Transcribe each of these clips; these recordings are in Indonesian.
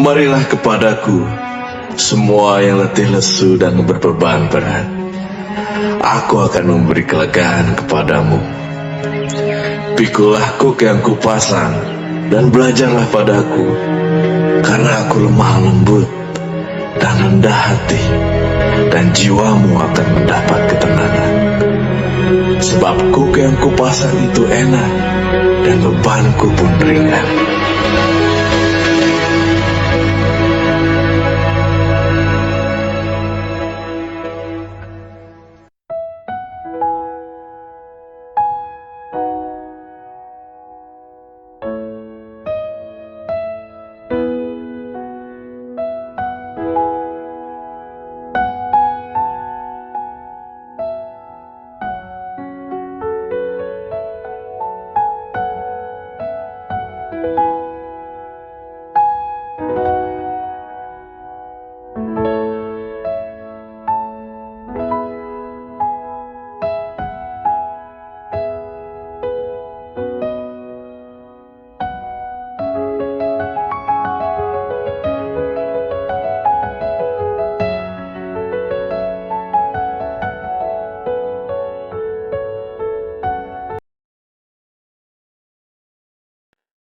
Marilah kepadaku, semua yang letih lesu dan berbeban berat. Aku akan memberi kelegaan kepadamu. Pikulah kuk yang kupasang, dan belajarlah padaku, karena aku lemah lembut dan rendah hati, dan jiwamu akan mendapat ketenangan. Sebab kuk yang kupasang itu enak, dan bebanku pun ringan.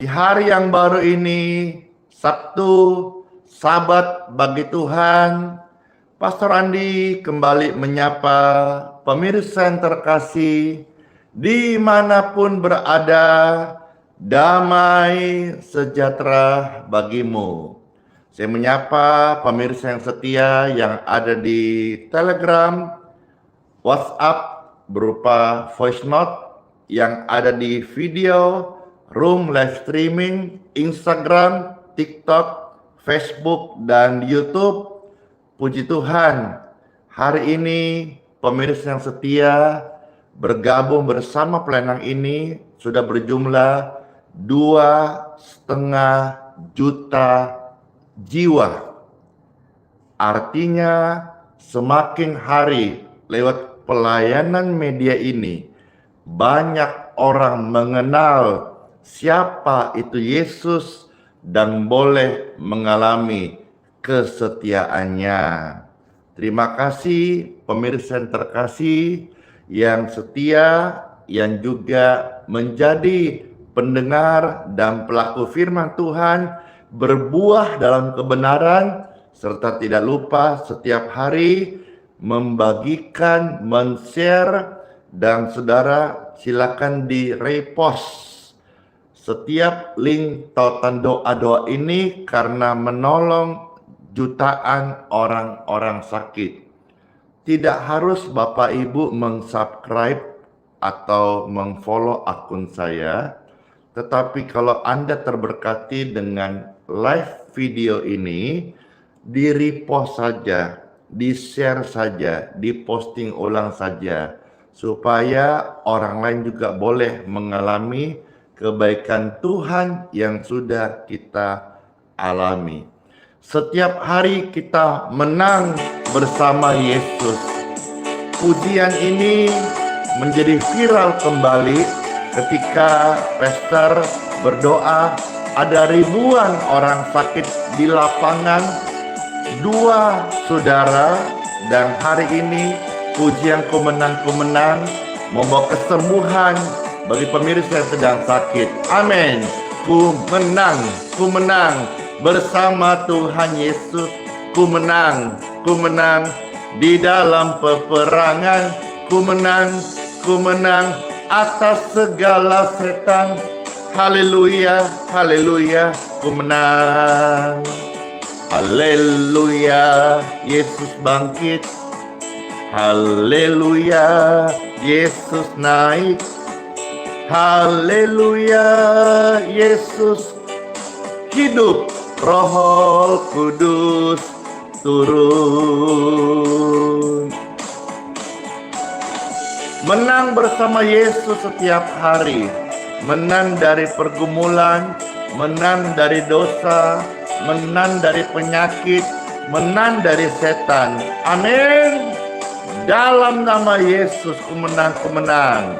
Di hari yang baru ini, Sabtu, Sabat bagi Tuhan, Pastor Andi kembali menyapa pemirsa yang terkasih dimanapun berada, damai sejahtera bagimu. Saya menyapa pemirsa yang setia yang ada di Telegram, WhatsApp berupa voice note, yang ada di video, room live streaming, Instagram, TikTok, Facebook, dan YouTube. Puji Tuhan, hari ini pemirsa yang setia bergabung bersama pelayanan ini sudah berjumlah 2,5 juta jiwa. Artinya semakin hari lewat pelayanan media ini banyak orang mengenal siapa itu Yesus dan boleh mengalami kesetiaannya. Terima kasih pemirsa yang terkasih yang setia, yang juga menjadi pendengar dan pelaku firman Tuhan, berbuah dalam kebenaran, serta tidak lupa setiap hari membagikan, men-share, dan saudara silakan di-repost setiap link tautan doa-doa ini karena menolong jutaan orang-orang sakit. Tidak harus Bapak Ibu meng-subscribe atau meng-follow akun saya, tetapi kalau Anda terberkati dengan live video ini, di-repost saja, di-share saja, di-posting ulang saja, supaya orang lain juga boleh mengalami kebaikan Tuhan yang sudah kita alami. Setiap hari kita menang bersama Yesus. Pujian ini menjadi viral kembali ketika pastor berdoa, ada ribuan orang sakit di lapangan, 2 saudara, dan hari ini pujian Ku Menang membawa kesembuhan bagi pemirsa yang sedang sakit. Amin. Ku menang bersama Tuhan Yesus. Ku menang di dalam peperangan. Ku menang atas segala setan. Haleluya, haleluya, ku menang. Haleluya, Yesus bangkit. Haleluya, Yesus naik. Haleluya, Yesus hidup, Roh Kudus turun. Menang bersama Yesus setiap hari. Menang dari pergumulan, menang dari dosa, menang dari penyakit, menang dari setan. Amin. Dalam nama Yesus ku menang.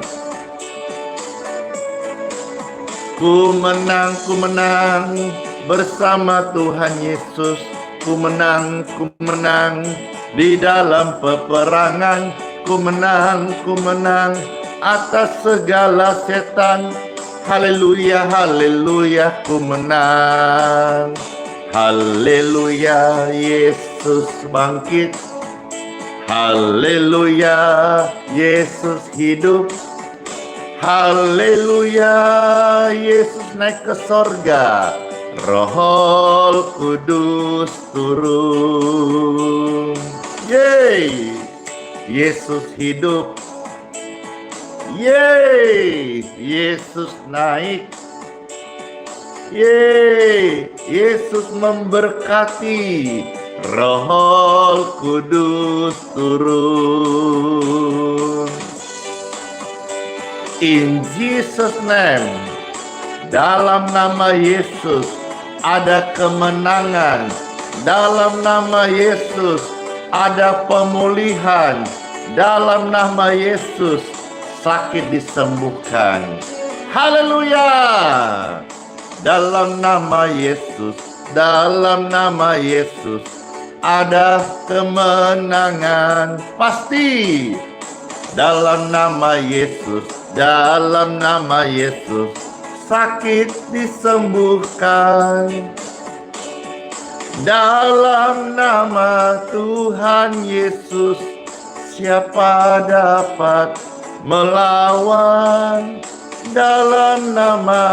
Ku menang bersama Tuhan Yesus. Ku menang di dalam peperangan. Ku menang atas segala setan. Haleluya, haleluya, ku menang. Haleluya, Yesus bangkit. Haleluya, Yesus hidup. Haleluya, Yesus naik ke sorga. Roh Kudus turun. Yeay, Yesus hidup. Yeay, Yesus naik. Yeay, Yesus memberkati. Roh Kudus turun. In Jesus name, dalam nama Yesus ada kemenangan. Dalam nama Yesus ada pemulihan. Dalam nama Yesus sakit disembuhkan. Haleluya. Dalam nama Yesus, dalam nama Yesus ada kemenangan pasti. Dalam nama Yesus, dalam nama Yesus sakit disembuhkan. Dalam nama Tuhan Yesus siapa dapat melawan? Dalam nama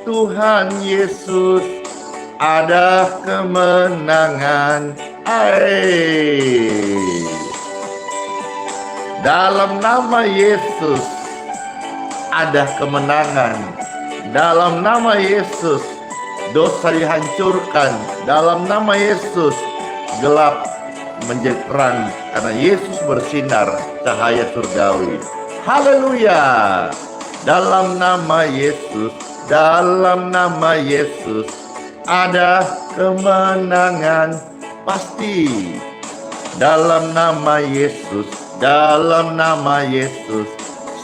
Tuhan Yesus ada kemenangan. Dalam nama Yesus ada kemenangan. Dalam nama Yesus dosa dihancurkan. Dalam nama Yesus gelap menjadi terang karena Yesus bersinar cahaya surgawi. Haleluya. Dalam nama Yesus, dalam nama Yesus ada kemenangan pasti. Dalam nama Yesus, dalam nama Yesus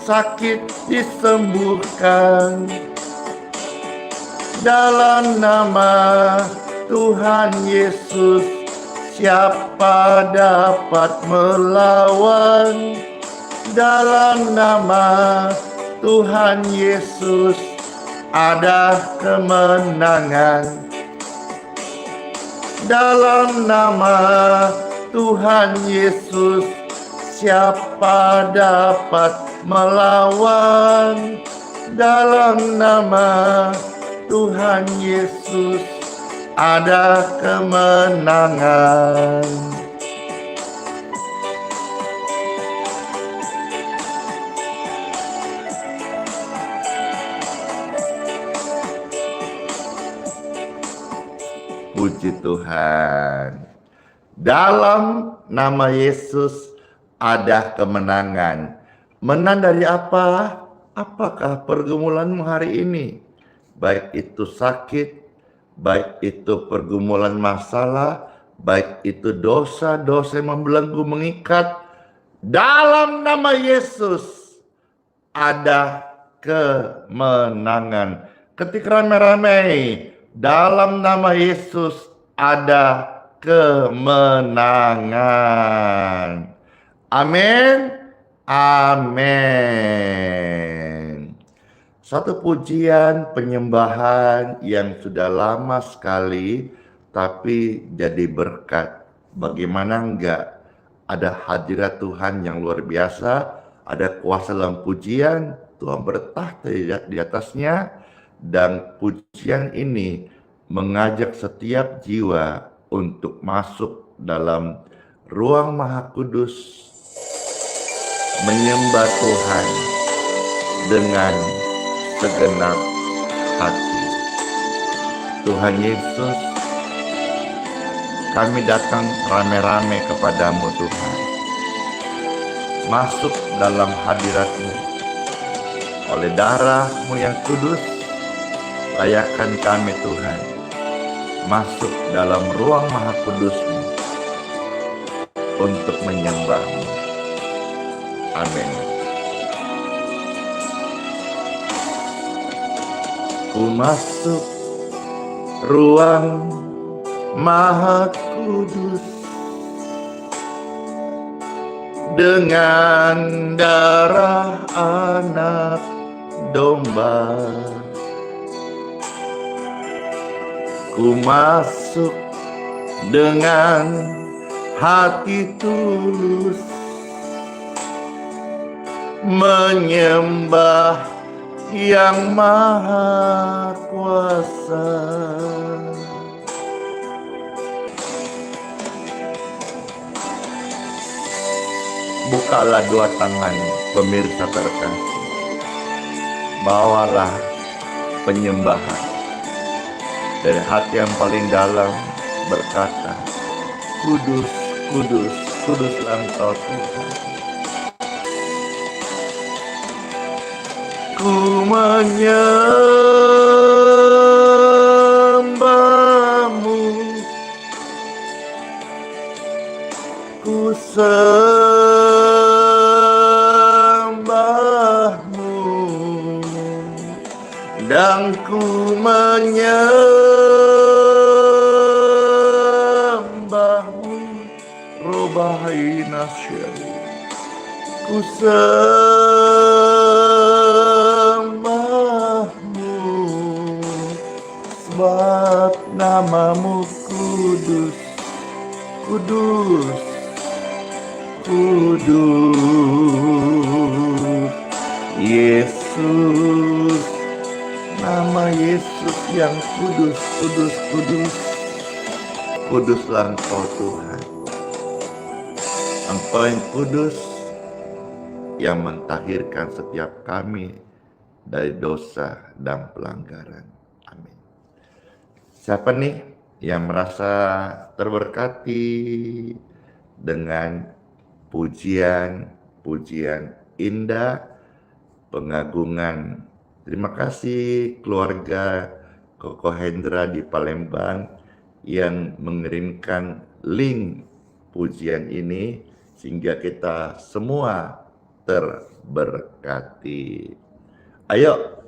sakit disembuhkan. Dalam nama Tuhan Yesus siapa dapat melawan? Dalam nama Tuhan Yesus ada kemenangan. Dalam nama Tuhan Yesus siapa dapat melawan? Dalam nama Tuhan Yesus ada kemenangan. Puji Tuhan. Dalam nama Yesus ada kemenangan. Menang dari apa? Apakah pergumulanmu hari ini? Baik itu sakit, baik itu pergumulan masalah, baik itu dosa-dosa yang membelenggu mengikat. Dalam nama Yesus ada kemenangan. Ketik rame-rame. Dalam nama Yesus ada kemenangan. Amin. Amin. Satu pujian penyembahan yang sudah lama sekali tapi jadi berkat. Bagaimana enggak? Ada hadirat Tuhan yang luar biasa, ada kuasa dalam pujian, Tuhan bertahta di atasnya. Dan pujian ini mengajak setiap jiwa untuk masuk dalam ruang Maha Kudus, menyembah Tuhan dengan segenap hati. Tuhan Yesus, kami datang rame-rame kepadamu Tuhan. Masuk dalam hadirat-Mu. Oleh darah-Mu yang kudus, layakkan kami Tuhan masuk dalam ruang Maha Kudus-Mu untuk menyembah-Mu. Amin. Ku masuk ruang Maha Kudus, dengan darah anak domba. Ku masuk dengan hati tulus, menyembah yang maha kuasa. Bukalah dua tangan pemirsa terkasih, bawalah penyembahan dari hati yang paling dalam, berkata, kudus, kudus, kuduslah Engkau Tuhan. Ku menyembahmu, ku sembahmu, dan ku menyembahmu, Robai Nasyari, ku sembahmu, sebab namamu kudus, kudus, kudus. Yesus, nama Yesus yang kudus, kudus, kudus. Kuduslah Engkau Tuhan, Engkau yang kudus, yang mentahirkan setiap kami dari dosa dan pelanggaran. Amin. Siapa nih yang merasa terberkati dengan pujian indah, pengagungan? Terima kasih keluarga Koko Hendra di Palembang yang mengirimkan link pujian ini sehingga kita semua terberkati. Ayo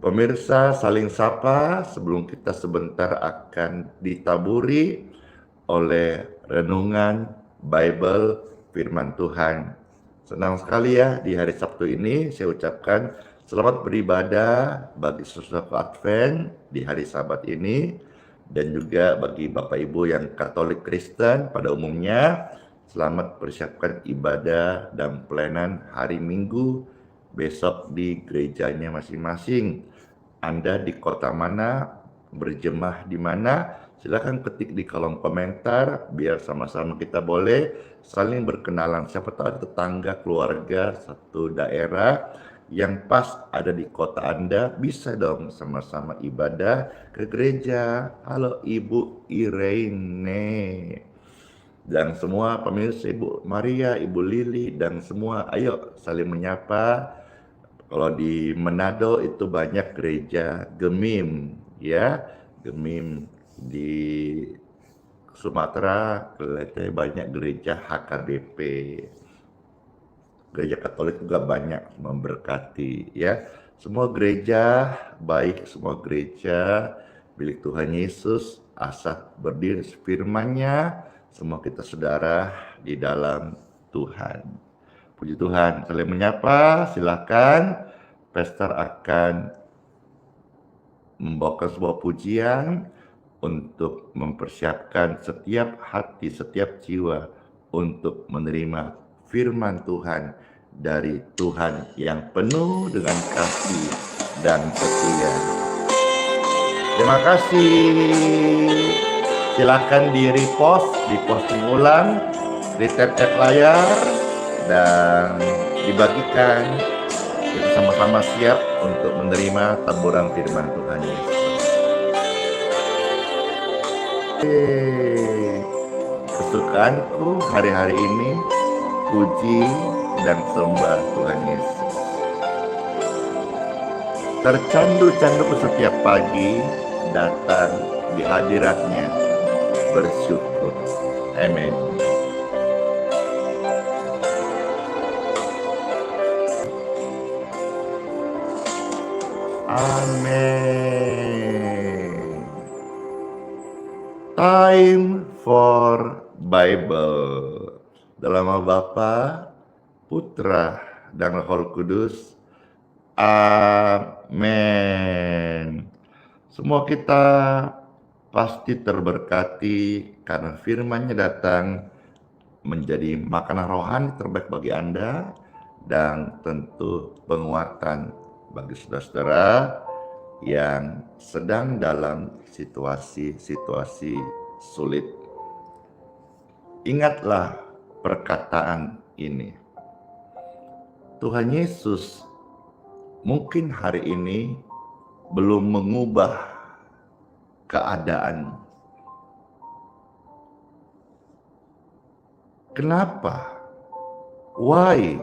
pemirsa, saling sapa sebelum kita sebentar akan ditaburi oleh renungan Bible firman Tuhan. Senang sekali ya di hari Sabtu ini saya ucapkan selamat beribadah bagi saudaraku Advent di hari Sabat ini, dan juga bagi Bapak Ibu yang Katolik Kristen pada umumnya. Selamat persiapkan ibadah dan pelayanan hari Minggu besok di gerejanya masing-masing. Anda di kota mana, berjemaah di mana? Silakan ketik di kolom komentar biar sama-sama kita boleh saling berkenalan. Siapa tahu tetangga, keluarga, satu daerah yang pas ada di kota Anda, bisa dong sama-sama ibadah ke gereja. Halo Ibu Irene dan semua pemirsa, Ibu Maria, Ibu Lili, dan semua, ayo saling menyapa. Kalau di Manado itu banyak gereja Gemim, ya, Gemim. Di Sumatera kelihatan banyak gereja HKBP. Gereja Katolik juga banyak memberkati, ya. Semua gereja baik, semua gereja milik Tuhan Yesus, asal berdiri firman-Nya. Semua kita saudara di dalam Tuhan. Puji Tuhan, saling menyapa. Silakan pastor akan membawakan sebuah pujian untuk mempersiapkan setiap hati, setiap jiwa untuk menerima firman Tuhan dari Tuhan yang penuh dengan kasih dan setia. Terima kasih. Silakan di repost, diposting ulang, di tap-tap layar, dan dibagikan. Kita sama-sama siap untuk menerima taburan firman Tuhan Yesus. Kesukaanku hari-hari ini puji dan sembah Tuhan Yesus. Tercandu-candu setiap pagi datang di hadirat-Nya, bersyukur. Amin. Amin. Time for Bible. Dalam nama Bapa, Putra, dan Roh Kudus. Amin. Semua kita pasti terberkati karena firman-Nya datang menjadi makanan rohani terbaik bagi Anda dan tentu penguatan bagi saudara-saudara yang sedang dalam situasi-situasi sulit. Ingatlah perkataan ini. Tuhan Yesus mungkin hari ini belum mengubah keadaan. Kenapa? Why?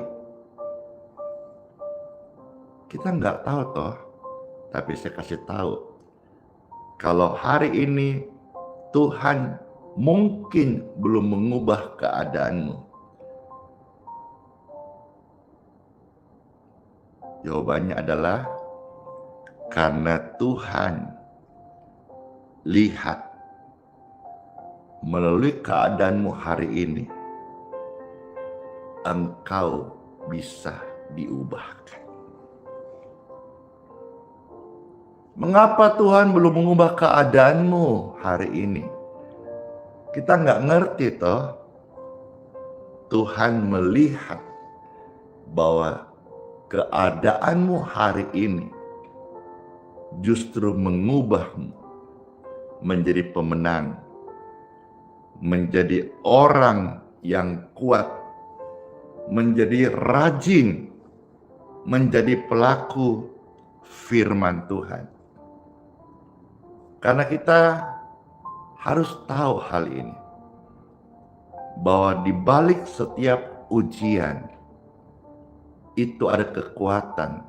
Kita nggak tahu toh, tapi saya kasih tahu. Kalau hari ini Tuhan mungkin belum mengubah keadaanmu. Jawabannya adalah karena Tuhan lihat melalui keadaanmu hari ini, engkau bisa diubahkan. Mengapa Tuhan belum mengubah keadaanmu hari ini? Kita nggak ngerti toh. Tuhan melihat bahwa keadaanmu hari ini justru mengubahmu menjadi pemenang, menjadi orang yang kuat, menjadi rajin, menjadi pelaku firman Tuhan. Karena kita harus tahu hal ini, bahwa di balik setiap ujian itu ada kekuatan,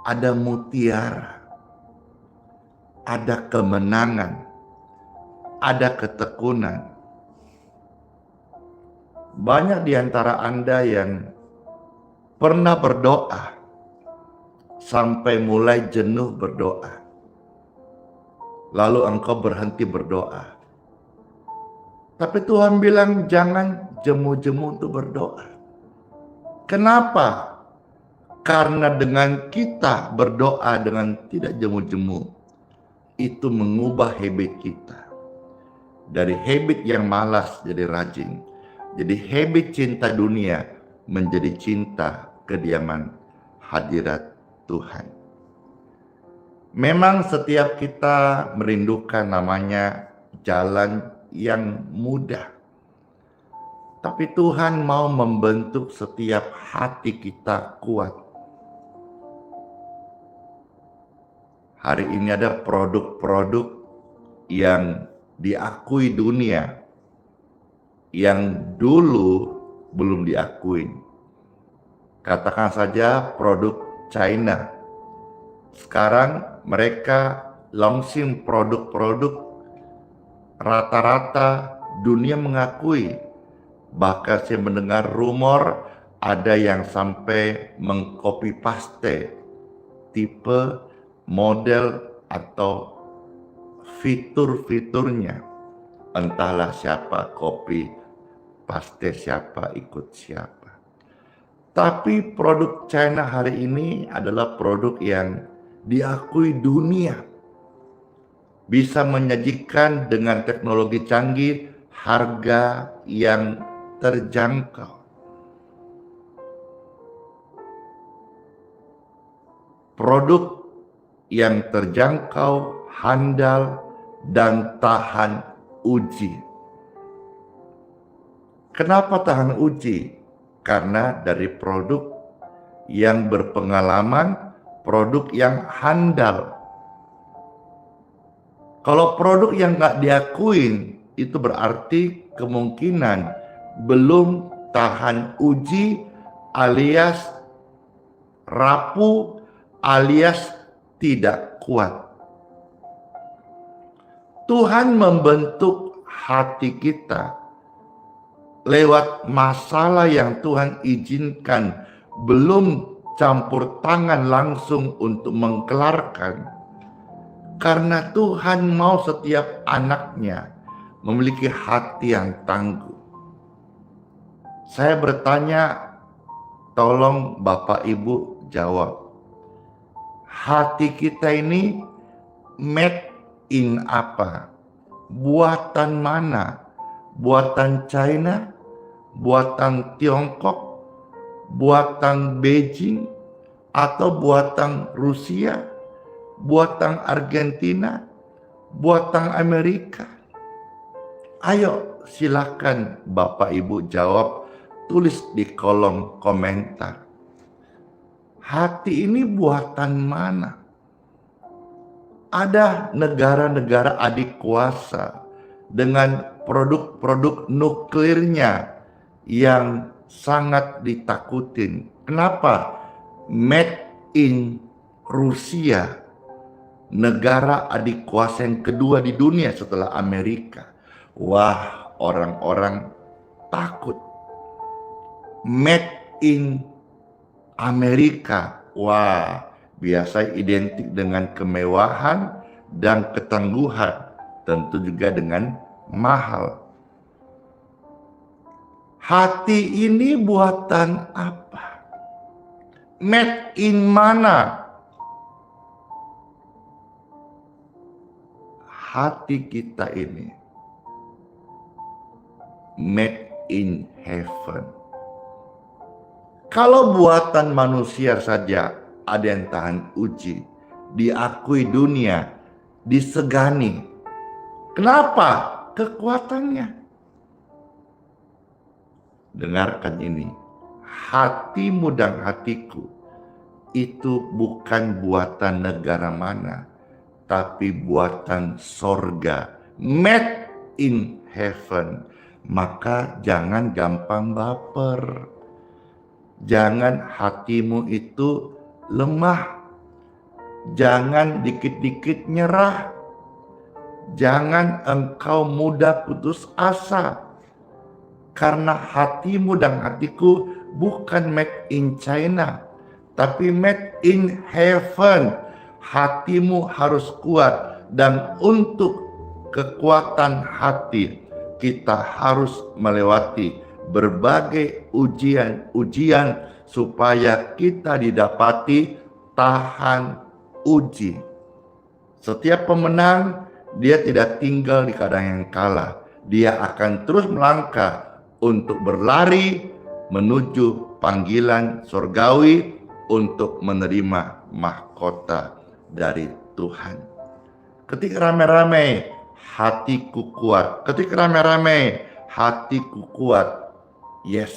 ada mutiara, ada kemenangan, ada ketekunan. Banyak di antara Anda yang pernah berdoa sampai mulai jenuh berdoa. Lalu engkau berhenti berdoa. Tapi Tuhan bilang jangan jemu-jemu untuk berdoa. Kenapa? Karena dengan kita berdoa dengan tidak jemu-jemu, itu mengubah habit kita. Dari habit yang malas jadi rajin. Jadi habit cinta dunia menjadi cinta kediaman hadirat Tuhan. Memang setiap kita merindukan namanya jalan yang mudah. Tapi Tuhan mau membentuk setiap hati kita kuat. Hari ini ada produk-produk yang diakui dunia, yang dulu belum diakui. Katakan saja produk China. Sekarang mereka launching produk-produk rata-rata dunia mengakui. Bahkan saya mendengar rumor ada yang sampai mengcopy paste tipe, model atau fitur-fiturnya. Entahlah siapa copy paste siapa, ikut siapa. Tapi produk China hari ini adalah produk yang diakui dunia. Bisa menyajikan dengan teknologi canggih, harga yang terjangkau. Produk yang terjangkau, handal, dan tahan uji. Kenapa tahan uji? Karena dari produk yang berpengalaman, produk yang handal. Kalau produk yang nggak diakuin, itu berarti kemungkinan belum tahan uji alias rapuh alias tidak kuat. Tuhan membentuk hati kita lewat masalah yang Tuhan izinkan, belum campur tangan langsung untuk mengkelarkan. Karena Tuhan mau setiap anaknya memiliki hati yang tangguh. Saya bertanya, tolong Bapak Ibu jawab. Hati kita ini made in apa? Buatan mana? Buatan China? Buatan Tiongkok? Buatan Beijing? Atau buatan Rusia? Buatan Argentina? Buatan Amerika? Ayo silakan Bapak Ibu jawab, tulis di kolom komentar. Hati ini buatan mana? Ada negara-negara adik kuasa dengan produk-produk nuklirnya yang sangat ditakutin. Kenapa? Made in Rusia, negara adik kuasa yang kedua di dunia setelah Amerika. Wah, orang-orang takut. Made in Amerika, wah, biasa identik dengan kemewahan dan ketangguhan, tentu juga dengan mahal. Hati ini buatan apa? Made in mana? Hati kita ini made in heaven. Kalau buatan manusia saja ada yang tahan uji, diakui dunia, disegani. Kenapa? Kekuatannya. Dengarkan ini, hatimu dan hatiku itu bukan buatan negara mana, tapi buatan sorga, made in heaven. Maka jangan gampang baper. Jangan hatimu itu lemah. Jangan dikit-dikit nyerah. Jangan engkau mudah putus asa. Karena hatimu dan hatiku bukan made in China, tapi made in heaven. Hatimu harus kuat, dan untuk kekuatan hati kita harus melewati berbagai ujian-ujian supaya kita didapati tahan uji. Setiap pemenang, dia tidak tinggal di keadaan yang kalah. Dia akan terus melangkah untuk berlari menuju panggilan surgawi untuk menerima mahkota dari Tuhan. Ketika rame-rame, hatiku kuat. Ketika rame-rame, hatiku kuat. Yes,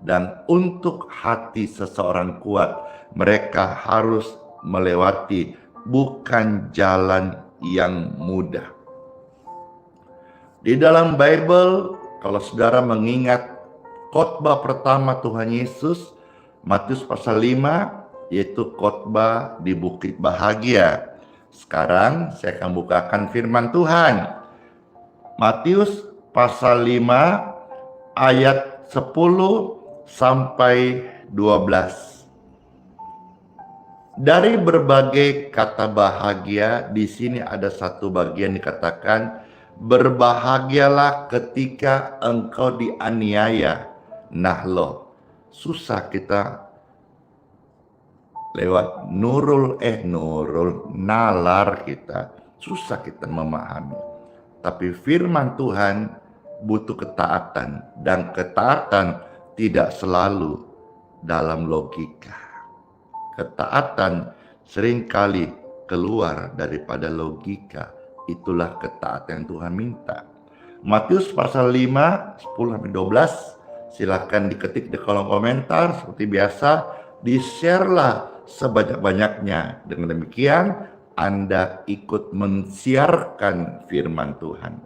dan untuk hati seseorang kuat, mereka harus melewati bukan jalan yang mudah. Di dalam Bible, kalau saudara mengingat khotbah pertama Tuhan Yesus, Matius pasal 5, yaitu khotbah di Bukit Bahagia. Sekarang saya akan bukakan firman Tuhan. Matius pasal 5 ayat 10 sampai 12. Dari berbagai kata bahagia, di sini ada satu bagian dikatakan, berbahagialah ketika engkau dianiaya. Nah loh, susah kita lewat nalar kita, susah kita memahami. Tapi firman Tuhan butuh ketaatan, dan ketaatan tidak selalu dalam logika. Ketaatan seringkali keluar daripada logika. Itulah ketaatan yang Tuhan minta. Matius pasal 5, 10-12, silakan diketik di kolom komentar. Seperti biasa, di-share-lah sebanyak-banyaknya. Dengan demikian, Anda ikut mensiarkan firman Tuhan.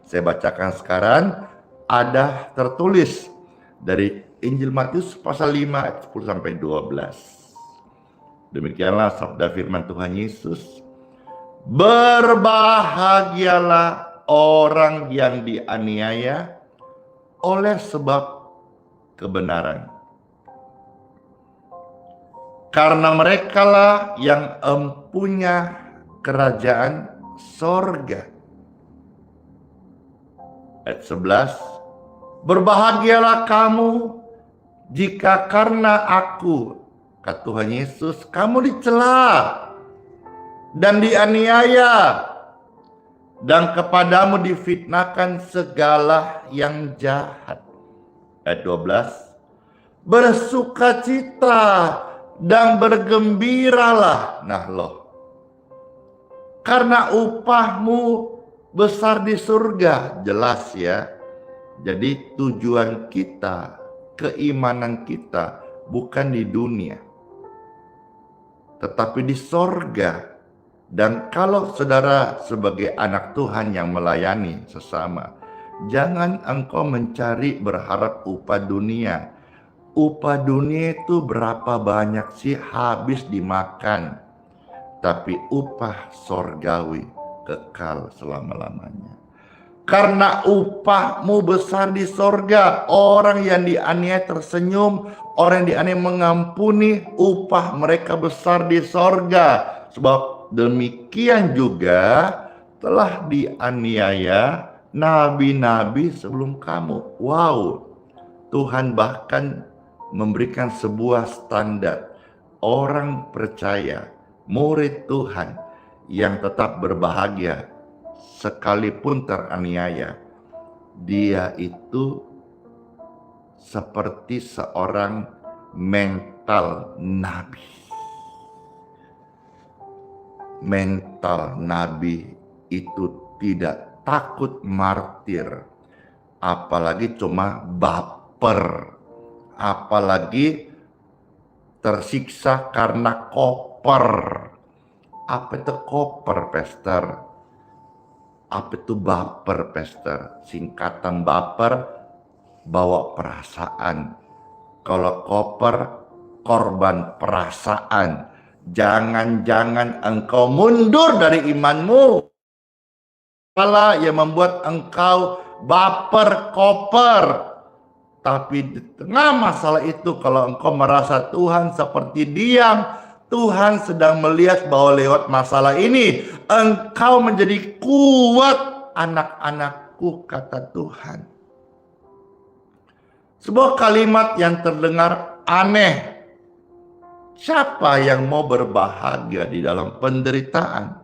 Saya bacakan sekarang, ada tertulis dari Injil Matius pasal 5 ayat 10-12. Demikianlah sabda firman Tuhan Yesus. Berbahagialah orang yang dianiaya oleh sebab kebenaran, karena merekalah yang empunya kerajaan sorga. Ayat 11, berbahagialah kamu jika karena aku, kata Tuhan Yesus, kamu dicela dan dianiaya, dan kepadamu difitnahkan segala yang jahat. Ayat 12, bersukacita dan bergembiralah. Nah loh, karena upahmu besar di surga. Jelas ya. Jadi tujuan kita, keimanan kita bukan di dunia, tetapi di sorga. Dan kalau saudara sebagai anak Tuhan yang melayani sesama, jangan engkau mencari berharap upah dunia. Upah dunia itu berapa banyak sih habis dimakan. Tapi upah sorgawi kekal selama-lamanya. Karena upahmu besar di sorga. Orang yang dianiaya tersenyum, orang yang dianiaya mengampuni, upah mereka besar di sorga. Sebab demikian juga telah dianiaya nabi-nabi sebelum kamu. Wow, Tuhan bahkan memberikan sebuah standar. Orang percaya, murid Tuhan yang tetap berbahagia sekalipun teraniaya, dia itu seperti seorang mental nabi. Mental nabi itu tidak takut martir, apalagi cuma baper, apalagi tersiksa karena koper. Apa itu koper, Pastor? Apa itu baper, Pastor? Singkatan baper, bawa perasaan. Kalau koper, korban perasaan. Jangan-jangan engkau mundur dari imanmu. Masalah yang membuat engkau baper, koper. Tapi di tengah masalah itu, kalau engkau merasa Tuhan seperti diam, Tuhan sedang melihat bahwa lewat masalah ini engkau menjadi kuat, anak-anakku, kata Tuhan. Sebuah kalimat yang terdengar aneh. Siapa yang mau berbahagia di dalam penderitaan?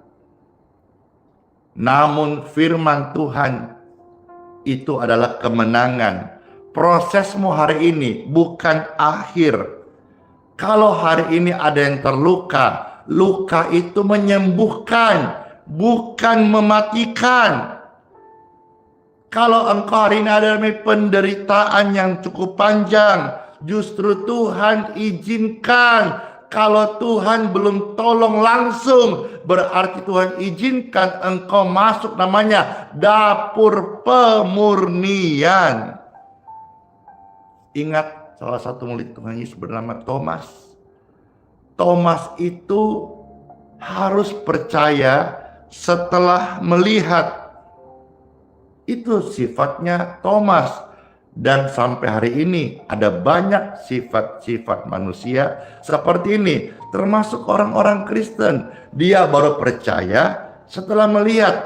Namun firman Tuhan itu adalah kemenangan. Prosesmu hari ini bukan akhir. Kalau hari ini ada yang terluka, luka itu menyembuhkan, bukan mematikan. Kalau engkau hari ini ada penderitaan yang cukup panjang, justru Tuhan izinkan. Kalau Tuhan belum tolong langsung, berarti Tuhan izinkan engkau masuk, namanya dapur pemurnian. Ingat salah satu murid Tuhan Yesus bernama Thomas. Thomas itu harus percaya setelah melihat. Itu sifatnya Thomas. Dan sampai hari ini ada banyak sifat-sifat manusia seperti ini. Termasuk orang-orang Kristen. Dia baru percaya setelah melihat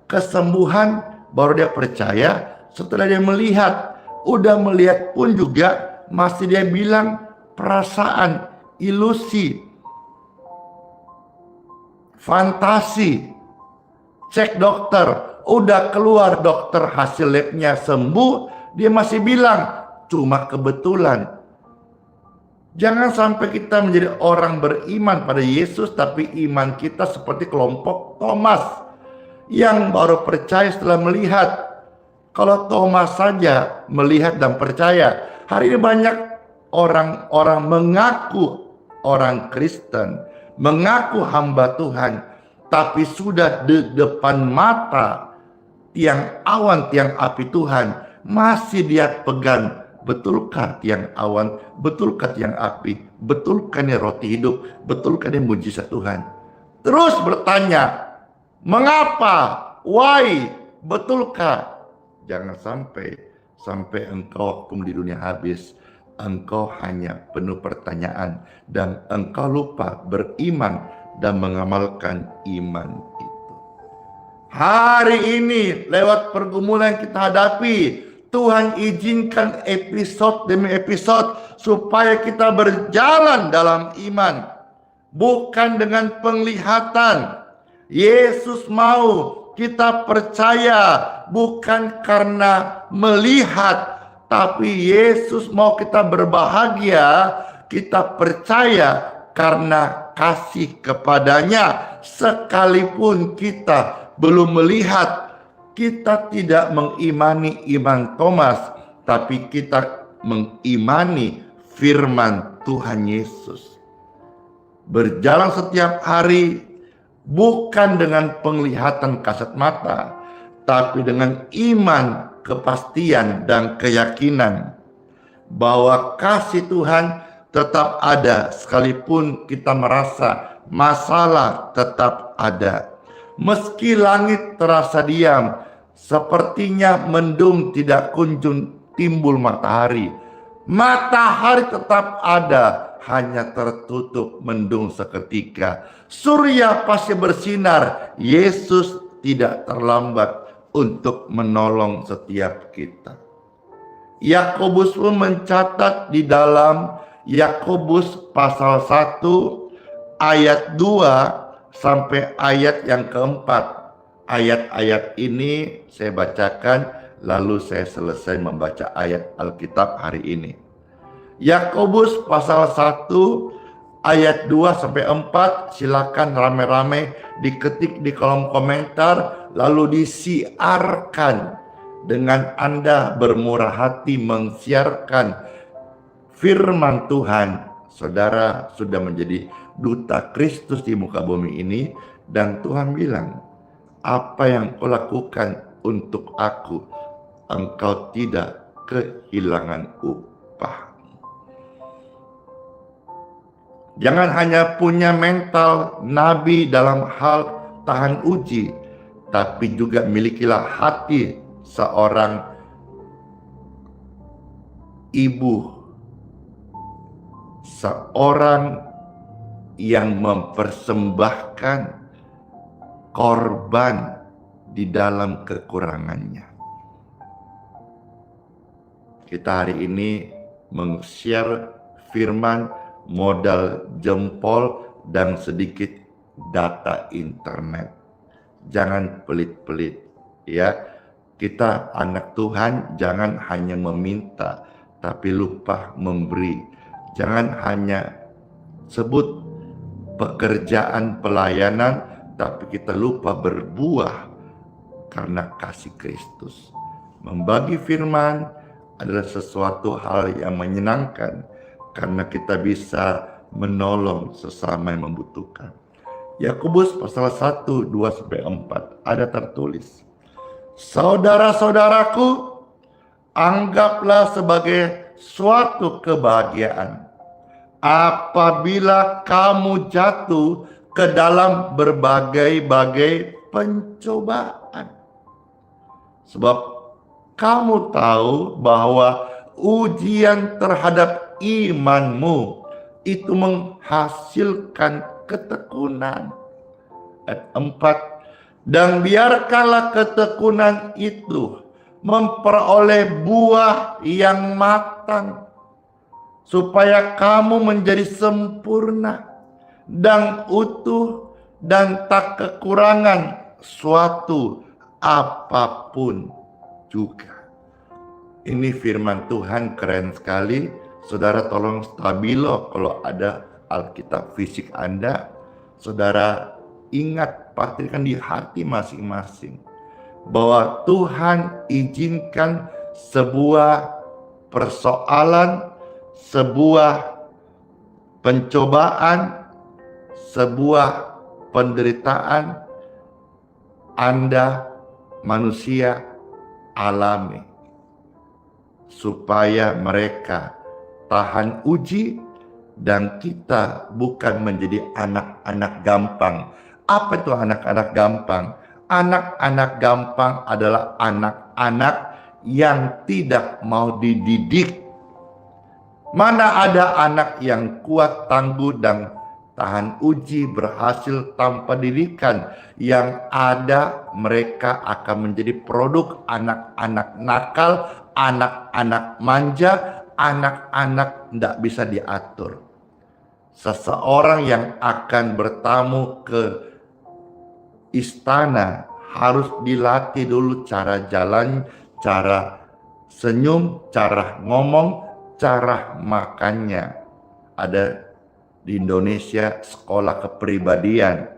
kesembuhan, baru dia percaya setelah dia melihat. Udah melihat pun juga masih dia bilang perasaan, ilusi, fantasi. Cek dokter, udah keluar dokter hasil labnya sembuh, dia masih bilang cuma kebetulan. Jangan sampai kita menjadi orang beriman pada Yesus, tapi iman kita seperti kelompok Thomas yang baru percaya setelah melihat. Kalau Thomas saja melihat dan percaya, hari ini banyak orang-orang mengaku orang Kristen, mengaku hamba Tuhan, tapi sudah di depan mata tiang awan, tiang api Tuhan, masih dia pegang. Betulkah tiang awan? Betulkah tiang api? Betulkah ini roti hidup? Betulkah ini mujizat Tuhan? Terus bertanya, mengapa? Why? Betulkah? Jangan sampai engkau waktu di dunia habis, engkau hanya penuh pertanyaan dan engkau lupa beriman dan mengamalkan iman itu. Hari ini lewat pergumulan yang kita hadapi, Tuhan izinkan episode demi episode supaya kita berjalan dalam iman, bukan dengan penglihatan. Yesus mau kita percaya bukan karena melihat, tapi Yesus mau kita berbahagia, kita percaya karena kasih kepadanya. Sekalipun kita belum melihat, kita tidak mengimani iman Thomas, tapi kita mengimani firman Tuhan Yesus. Berjalan setiap hari bukan dengan penglihatan kasat mata, tapi dengan iman, kepastian, dan keyakinan bahwa kasih Tuhan tetap ada sekalipun kita merasa masalah tetap ada. Meski langit terasa diam, sepertinya mendung tidak kunjung timbul matahari. Matahari tetap ada, hanya tertutup mendung seketika. Surya pasti bersinar. Yesus tidak terlambat untuk menolong setiap kita. Yakobus pun mencatat di dalam Yakobus pasal 1 ayat 2 sampai ayat yang keempat. Ayat-ayat ini saya bacakan, lalu saya selesai membaca ayat Alkitab hari ini. Yakobus pasal 1 ayat 2 sampai 4, silakan rame-rame diketik di kolom komentar, lalu disiarkan dengan Anda bermurah hati mensiarkan firman Tuhan. Saudara sudah menjadi duta Kristus di muka bumi ini, dan Tuhan bilang, apa yang kau lakukan untuk aku, engkau tidak kehilangan upah. Jangan hanya punya mental nabi dalam hal tahan uji, tapi juga milikilah hati seorang ibu, seorang yang mempersembahkan korban di dalam kekurangannya. Kita hari ini meng-share firman modal jempol dan sedikit data internet. Jangan pelit-pelit ya. Kita anak Tuhan jangan hanya meminta tapi lupa memberi. Jangan hanya sebut pekerjaan pelayanan tapi kita lupa berbuah karena kasih Kristus. Membagi firman adalah sesuatu hal yang menyenangkan karena kita bisa menolong sesama yang membutuhkan. Yakobus pasal 1, 2 sampai 4 ada tertulis, saudara-saudaraku, anggaplah sebagai suatu kebahagiaan apabila kamu jatuh ke dalam berbagai-bagai pencobaan. Sebab kamu tahu bahwa ujian terhadap imanmu itu menghasilkan ketekunan. Ayat 4, dan biarkanlah ketekunan itu memperoleh buah yang matang, supaya kamu menjadi sempurna dan utuh dan tak kekurangan suatu apapun juga. Ini firman Tuhan keren sekali. Saudara tolong stabilo kalau ada Alkitab fisik Anda. Saudara ingat, pastikan di hati masing-masing bahwa Tuhan izinkan sebuah persoalan, sebuah pencobaan, sebuah penderitaan Anda manusia alami supaya mereka tahan uji dan kita bukan menjadi anak-anak gampang. Apa itu anak-anak gampang? Anak-anak gampang adalah anak-anak yang tidak mau dididik. Mana ada anak yang kuat, tangguh, dan tahan uji, berhasil tanpa didikan. Yang ada mereka akan menjadi produk anak-anak nakal, anak-anak manja, anak-anak tidak bisa diatur. Seseorang yang akan bertamu ke istana harus dilatih dulu cara jalan, cara senyum, cara ngomong, cara makannya. Ada di Indonesia sekolah kepribadian,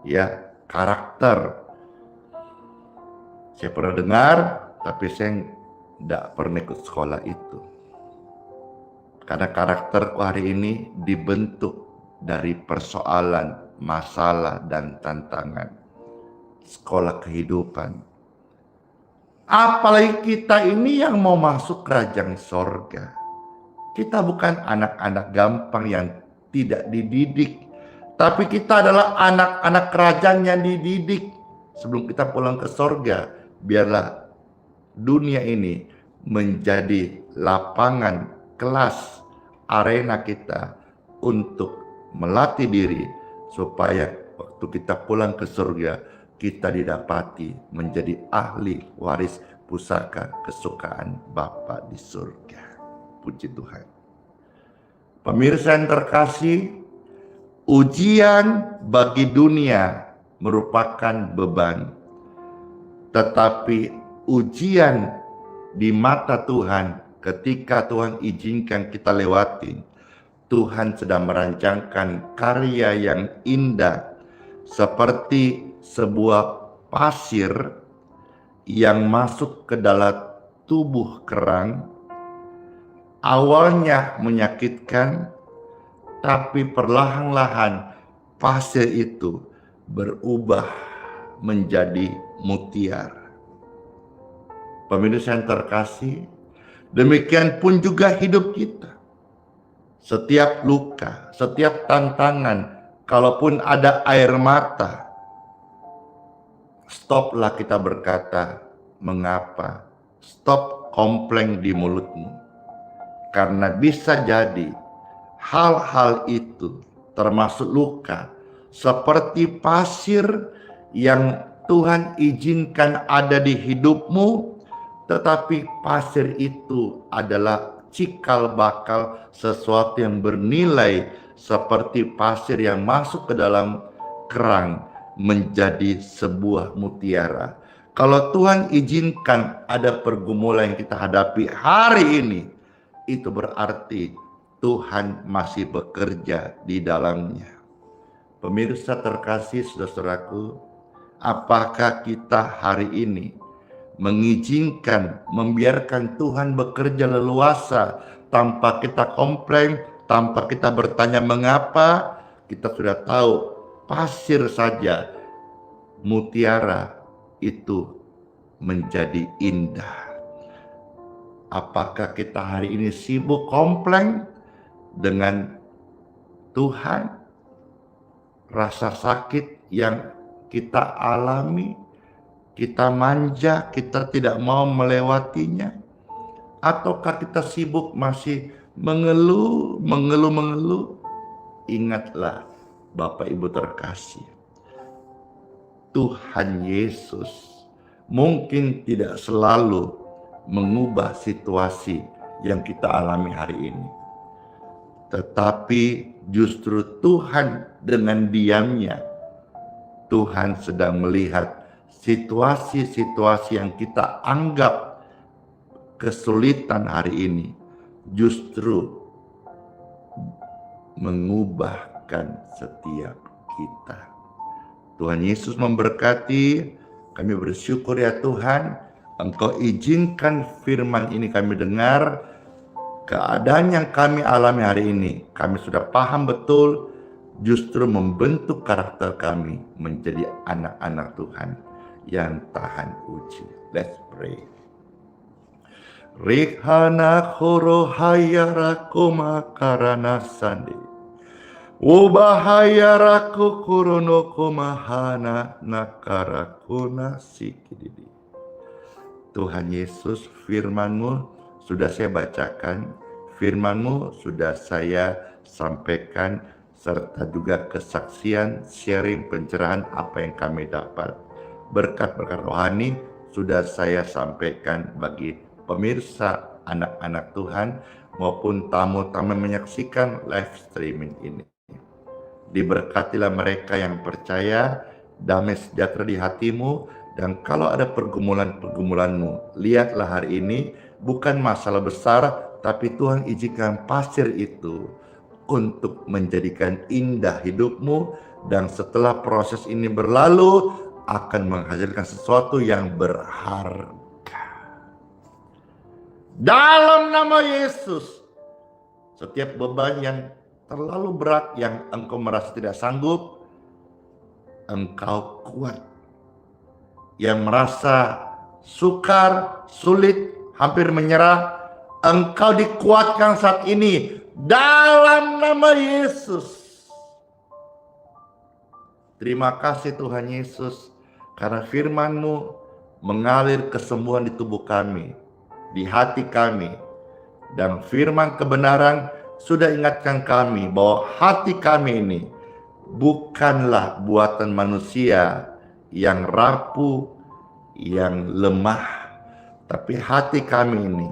ya, karakter. Saya pernah dengar, tapi saya tidak pernah ikut sekolah itu. Karena karakterku hari ini dibentuk dari persoalan, masalah, dan tantangan. Sekolah kehidupan. Apalagi kita ini yang mau masuk kerajaan sorga. Kita bukan anak-anak gampang yang tidak dididik. Tapi kita adalah anak-anak kerajaan yang dididik. Sebelum kita pulang ke sorga, biarlah dunia ini menjadi lapangan, kelas, arena kita untuk melatih diri supaya waktu kita pulang ke surga kita didapati menjadi ahli waris pusaka kesukaan Bapa di surga. Puji Tuhan. Pemirsa yang terkasih, ujian bagi dunia merupakan beban, tetapi ujian di mata Tuhan ketika Tuhan izinkan kita lewati, Tuhan sedang merancangkan karya yang indah seperti sebuah pasir yang masuk ke dalam tubuh kerang. Awalnya menyakitkan, tapi perlahan-lahan pasir itu berubah menjadi mutiara. Pemirsa yang terkasih, demikian pun juga hidup kita. Setiap luka, setiap tantangan, kalaupun ada air mata, stoplah kita berkata, mengapa? Stop komplain di mulutmu. Karena bisa jadi hal-hal itu termasuk luka seperti pasir yang Tuhan izinkan ada di hidupmu, tetapi pasir itu adalah cikal bakal sesuatu yang bernilai seperti pasir yang masuk ke dalam kerang menjadi sebuah mutiara. Kalau Tuhan izinkan ada pergumulan yang kita hadapi hari ini, itu berarti Tuhan masih bekerja di dalamnya. Pemirsa terkasih, saudaraku, apakah kita hari ini mengizinkan, membiarkan Tuhan bekerja leluasa tanpa kita komplain, tanpa kita bertanya mengapa? Kita sudah tahu pasir saja, mutiara itu menjadi indah. Apakah kita hari ini sibuk komplain dengan Tuhan? Rasa sakit yang kita alami, kita manja, kita tidak mau melewatinya? Ataukah kita sibuk masih mengeluh? Ingatlah Bapak Ibu terkasih, Tuhan Yesus mungkin tidak selalu mengubah situasi yang kita alami hari ini. Tetapi justru Tuhan dengan diamnya, Tuhan sedang melihat situasi-situasi yang kita anggap kesulitan hari ini, justru mengubahkan setiap kita. Tuhan Yesus memberkati. Kami bersyukur ya Tuhan, Engkau izinkan firman ini kami dengar. Keadaan yang kami alami hari ini, kami sudah paham betul, justru membentuk karakter kami menjadi anak-anak Tuhan yang tahan uji. Let's pray. Rikhana khoro hayaraku makarana sandi. Ubahayaraku kuronoko mahana nakarakuna sikididi. Tuhan Yesus, firman-Mu sudah saya bacakan, firman-Mu sudah saya sampaikan, serta juga kesaksian, sharing, pencerahan apa yang kami dapat. Berkat-berkat rohani sudah saya sampaikan bagi pemirsa anak-anak Tuhan maupun tamu-tamu menyaksikan live streaming ini. Diberkatilah mereka yang percaya, damai sejahtera di hatimu, dan kalau ada pergumulan-pergumulanmu, lihatlah hari ini bukan masalah besar, tapi Tuhan izinkan pasir itu untuk menjadikan indah hidupmu, dan setelah proses ini berlalu akan menghasilkan sesuatu yang berharga. Dalam nama Yesus, setiap beban yang terlalu berat yang engkau merasa tidak sanggup, engkau kuat. Yang merasa sukar, sulit, hampir menyerah, engkau dikuatkan saat ini dalam nama Yesus. Terima kasih Tuhan Yesus, karena firman-Mu mengalir kesembuhan di tubuh kami, di hati kami. Dan firman kebenaran sudah ingatkan kami bahwa hati kami ini bukanlah buatan manusia yang rapuh, yang lemah, tapi hati kami ini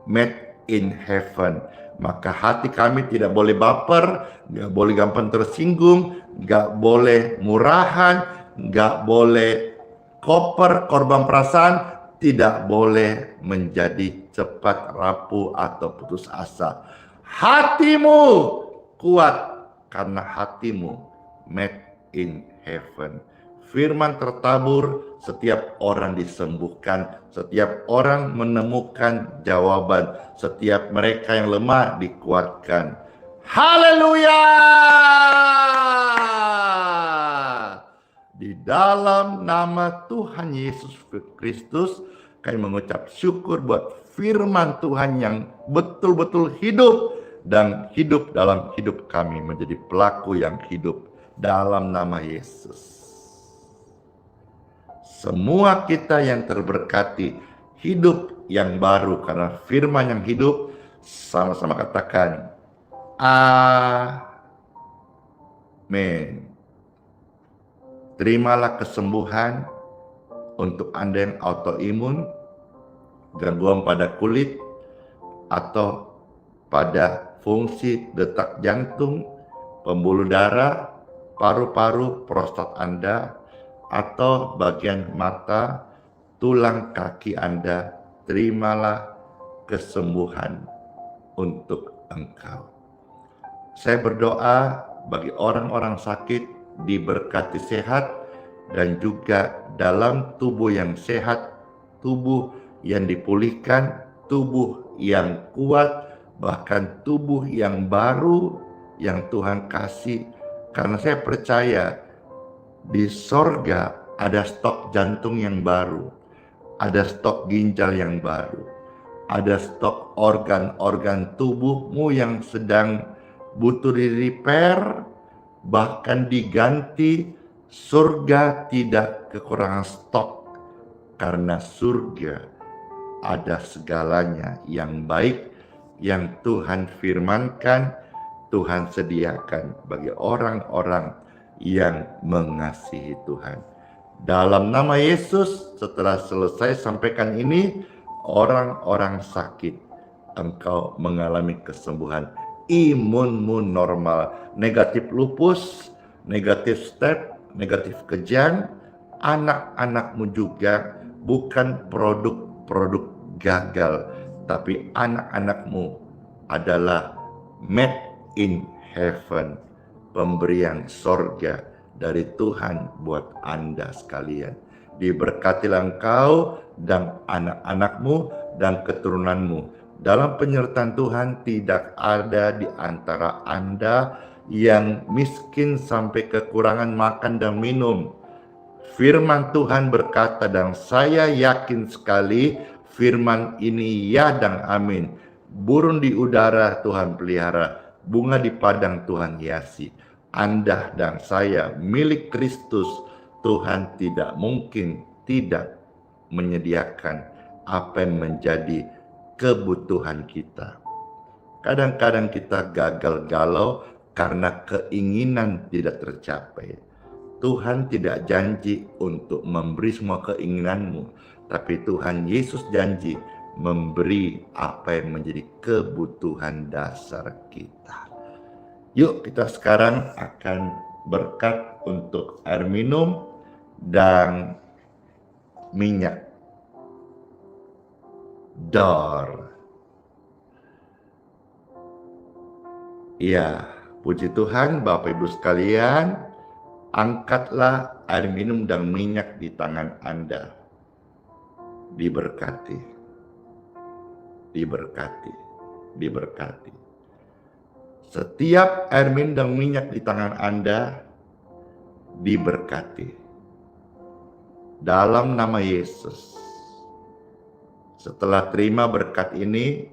made in heaven. Maka hati kami tidak boleh baper, gak boleh gampang tersinggung, gak boleh murahan, gak boleh korban perasaan, tidak boleh menjadi cepat rapuh atau putus asa. Hatimu kuat karena hatimu made in heaven. Firman tertabur, setiap orang disembuhkan, setiap orang menemukan jawaban, setiap mereka yang lemah dikuatkan. Haleluya! Di dalam nama Tuhan Yesus Kristus, kami mengucap syukur buat firman Tuhan yang betul-betul hidup dan hidup dalam hidup kami, menjadi pelaku yang hidup dalam nama Yesus. Semua kita yang terberkati hidup yang baru karena firman yang hidup, sama-sama katakan amin. Terimalah kesembuhan untuk Anda yang autoimun, gangguan pada kulit, atau pada fungsi detak jantung, pembuluh darah, paru-paru, prostat Anda, atau bagian mata, tulang kaki Anda. Terimalah kesembuhan untuk engkau. Saya berdoa bagi orang-orang sakit diberkati sehat, dan juga dalam tubuh yang sehat, tubuh yang dipulihkan, tubuh yang kuat, bahkan tubuh yang baru yang Tuhan kasih. Karena saya percaya di sorga ada stok jantung yang baru, ada stok ginjal yang baru, ada stok organ-organ tubuhmu yang sedang butuh di repair, bahkan diganti. Surga tidak kekurangan stok, karena surga ada segalanya yang baik yang Tuhan firmankan, Tuhan sediakan bagi orang-orang yang mengasihi Tuhan. Dalam nama Yesus, setelah selesai sampaikan ini, orang-orang sakit, engkau mengalami kesembuhan. Imunmu normal, negatif lupus, negatif step, negatif kejang, anak-anakmu juga bukan produk-produk gagal, tapi anak-anakmu adalah made in heaven, pemberian sorga dari Tuhan buat Anda sekalian. Diberkatilah engkau dan anak-anakmu dan keturunanmu. Dalam penyertaan Tuhan tidak ada di antara Anda yang miskin sampai kekurangan makan dan minum. Firman Tuhan berkata, dan saya yakin sekali firman ini ya dan amin. Burung di udara Tuhan pelihara, bunga di padang Tuhan hiasi. Anda dan saya milik Kristus. Tuhan tidak mungkin tidak menyediakan apa yang menjadi kebutuhan kita. Kadang-kadang kita gagal galau karena keinginan tidak tercapai. Tuhan tidak janji untuk memberi semua keinginanmu, tapi Tuhan Yesus janji memberi apa yang menjadi kebutuhan dasar kita. Yuk kita sekarang akan berkat untuk air minum dan minyak. Dor. Ya, puji Tuhan Bapak Ibu sekalian, angkatlah air minum dan minyak di tangan Anda. Diberkati, diberkati, diberkati. Setiap air minum dan minyak di tangan Anda diberkati. Dalam nama Yesus. Setelah terima berkat ini,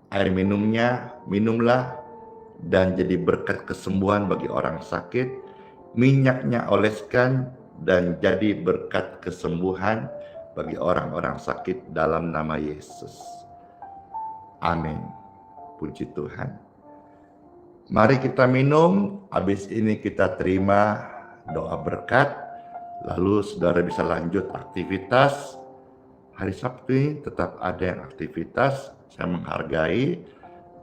air minumnya minumlah dan jadi berkat kesembuhan bagi orang sakit. Minyaknya oleskan dan jadi berkat kesembuhan bagi orang-orang sakit dalam nama Yesus. Amin. Puji Tuhan. Mari kita minum, habis ini kita terima doa berkat, lalu saudara bisa lanjut aktivitas. Hari Sabtu ini tetap ada yang aktivitas, saya menghargai,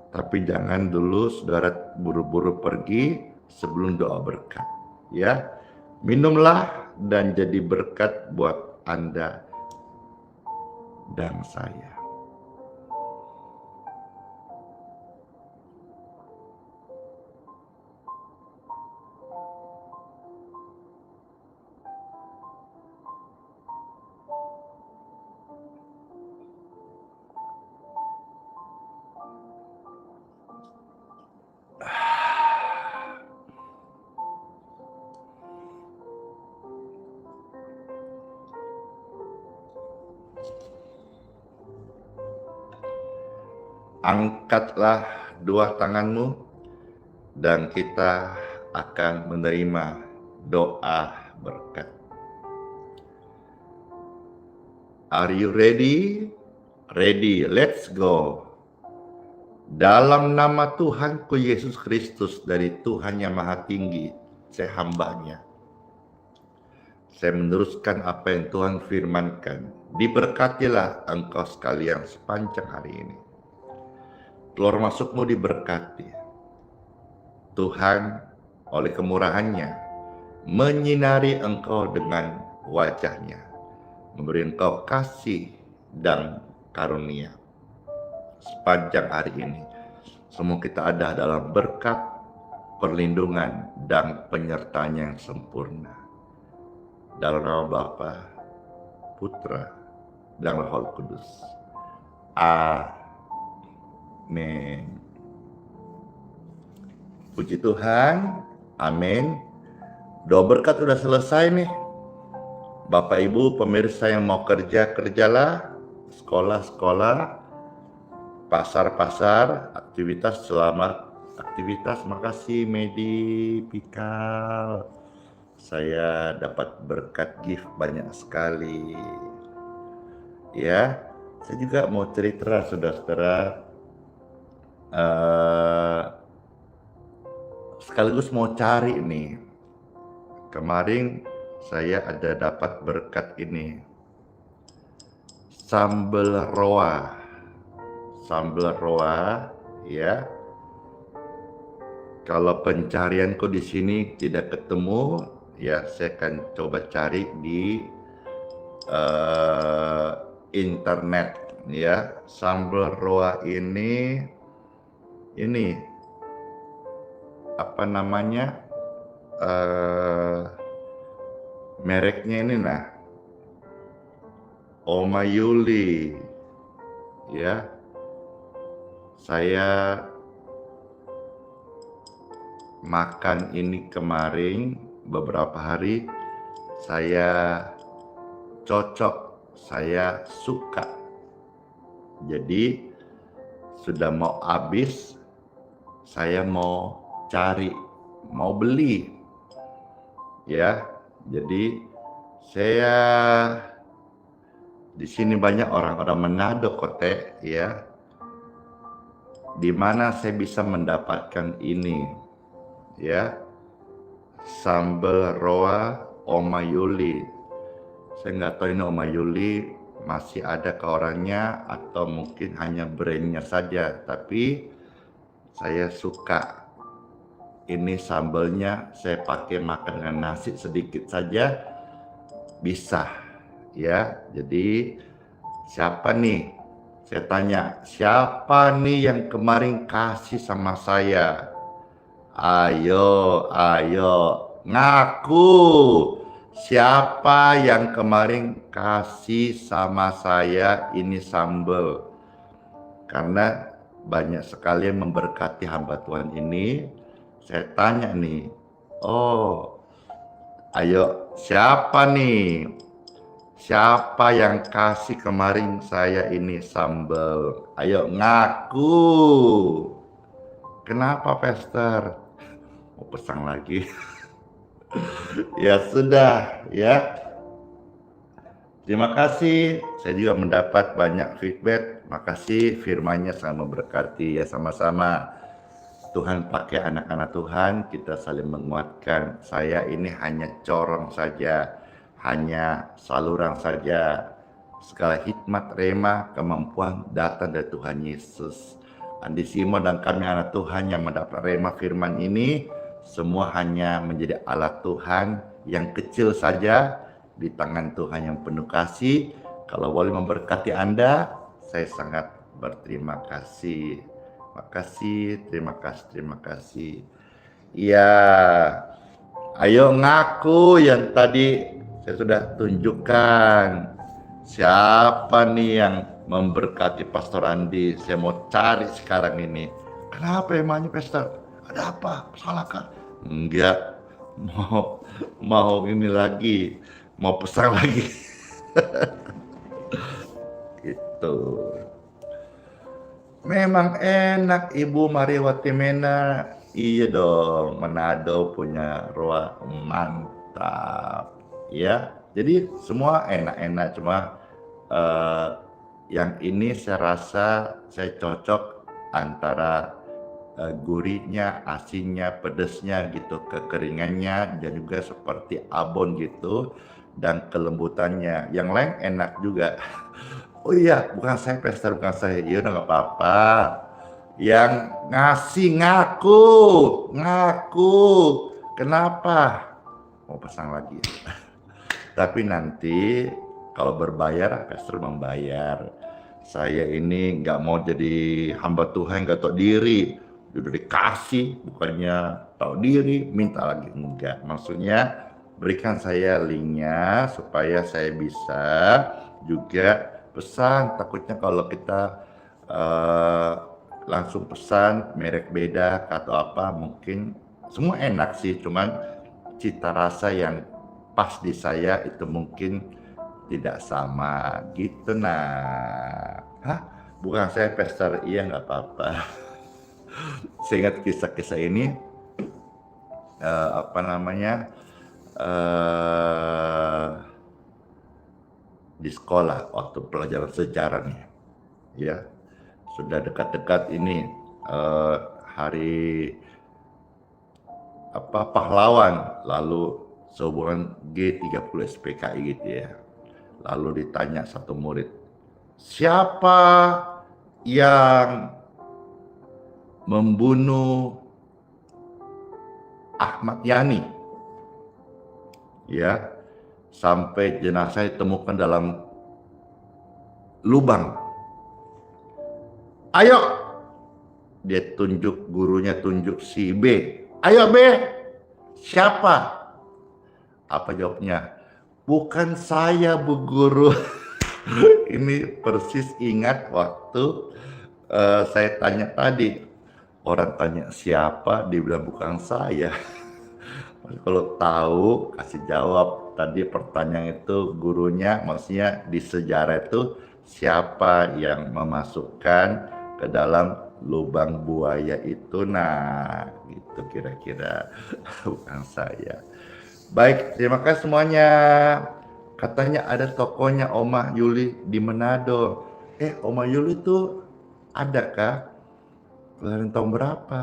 tapi jangan dulu saudara buru-buru pergi sebelum doa berkat. Ya, minumlah dan jadi berkat buat Anda dan saya. Angkatlah dua tanganmu dan kita akan menerima doa berkat. Are you ready? Ready, let's go. Dalam nama Tuhanku Yesus Kristus dari Tuhan yang Maha Tinggi, saya hambanya. Saya meneruskan apa yang Tuhan firmankan. Diberkatilah engkau sekalian sepanjang hari ini. Keluar masukmu diberkati. Tuhan oleh kemurahannya menyinari engkau dengan wajahnya, memberi engkau kasih dan karunia. Sepanjang hari ini, semua kita ada dalam berkat, perlindungan, dan penyertaan yang sempurna. Dalam nama Bapa, Putra, dan Roh Kudus. Amin. Puji Tuhan. Amin. Doa berkat udah selesai nih. Bapak Ibu pemirsa yang mau kerja, kerjalah. Sekolah, pasar, aktivitas, selamat aktivitas. Makasih Medi Pikal. Saya dapat berkat gift banyak sekali. Ya, saya juga mau cerita saudara-saudara. Sekaligus mau cari nih. Kemarin saya ada dapat berkat ini. Sambal roa ya. Kalau pencarianku di sini tidak ketemu, ya saya akan coba cari di internet ya. Sambal roa ini apa namanya, mereknya ini nah, Oma Yuli ya. Saya makan ini kemarin beberapa hari, saya cocok, saya suka. Jadi sudah mau habis, saya mau cari, mau beli ya. Jadi saya di sini banyak orang-orang Manado Kote ya, di mana saya bisa mendapatkan ini. ya, sambal roa Oma Yuli. Saya nggak tahu ini Oma Yuli masih ada ke orangnya atau mungkin hanya brandnya saja, tapi saya suka ini sambalnya. Saya pakai makan dengan nasi sedikit saja bisa, ya. Jadi siapa nih? Saya tanya, siapa nih yang kemarin kasih sama saya? Ayo, ngaku. Siapa yang kemarin kasih sama saya ini sambal? Karena banyak sekali yang memberkati hamba Tuhan ini. Saya tanya nih, oh, ayo siapa nih? Siapa yang kasih kemarin saya ini sambal? Ayo ngaku. Kenapa, Pastor? Mau pesan lagi? Ya sudah, ya. Terima kasih. Saya juga mendapat banyak feedback. Makasih, firman-Nya sangat memberkati. Ya sama-sama. Tuhan pakai anak-anak Tuhan, kita saling menguatkan. Saya ini hanya corong saja, hanya saluran saja. Segala hikmat, rema, kemampuan datang dari Tuhan Yesus. Andi Simon dan kami anak Tuhan yang mendapat rema firman ini, semua hanya menjadi alat Tuhan yang kecil saja di tangan Tuhan yang penuh kasih. Kalau boleh memberkati Anda, saya sangat berterima kasih. Terima kasih. Ya, ayo ngaku yang tadi saya sudah tunjukkan. Siapa nih yang memberkati Pastor Andi? Saya mau cari sekarang ini. Kenapa emangnya, Pastor? Ada apa? Salahkah? Enggak. Mau ini lagi. Mau pesan lagi. Gitu. Memang enak Ibu Mariwati Mena. Iya dong, Manado punya roa mantap. Ya, jadi semua enak-enak, cuma yang ini saya rasa saya cocok antara gurihnya, asinnya, pedesnya gitu, kekeringannya, dan juga seperti abon gitu, dan kelembutannya. Yang lain enak juga. Oh iya, bukan saya Pastor, bukan saya. Iya udah nggak apa-apa. Yang ngasih ngaku. Kenapa? Mau pasang lagi. Tapi nanti kalau berbayar, Pastor membayar. Saya ini nggak mau jadi hamba Tuhan nggak tahu diri. Udah dikasih, bukannya tahu diri, minta lagi. Enggak, maksudnya berikan saya linknya supaya saya bisa juga pesan. Takutnya kalau kita langsung pesan merek beda atau apa, mungkin semua enak sih, cuman cita rasa yang pas di saya itu mungkin tidak sama gitu. Nah, bukan saya Pastor, iya nggak apa-apa. Saya ingat kisah-kisah ini di sekolah waktu pelajaran sejarah nih, ya. Sudah dekat-dekat ini hari pahlawan, lalu sehubungan G30 SPKI gitu ya. Lalu ditanya satu murid, siapa yang membunuh Ahmad Yani? Ya, sampai jenazah ditemukan dalam lubang. Ayo, dia tunjuk, gurunya tunjuk si B. Ayo B, siapa? Apa jawabnya? Bukan saya, Bu Guru. Ini persis ingat waktu saya tanya tadi. Orang tanya siapa, dia bilang bukan saya. Kalau tahu, kasih jawab. Tadi pertanyaan itu gurunya, maksudnya di sejarah itu siapa yang memasukkan ke dalam lubang buaya itu. Nah, gitu kira-kira. Bukan saya. Baik, terima kasih semuanya. Katanya ada tokonya Oma Yuli di Manado. Oma Yuli itu adakah? Kelahiran tahun berapa?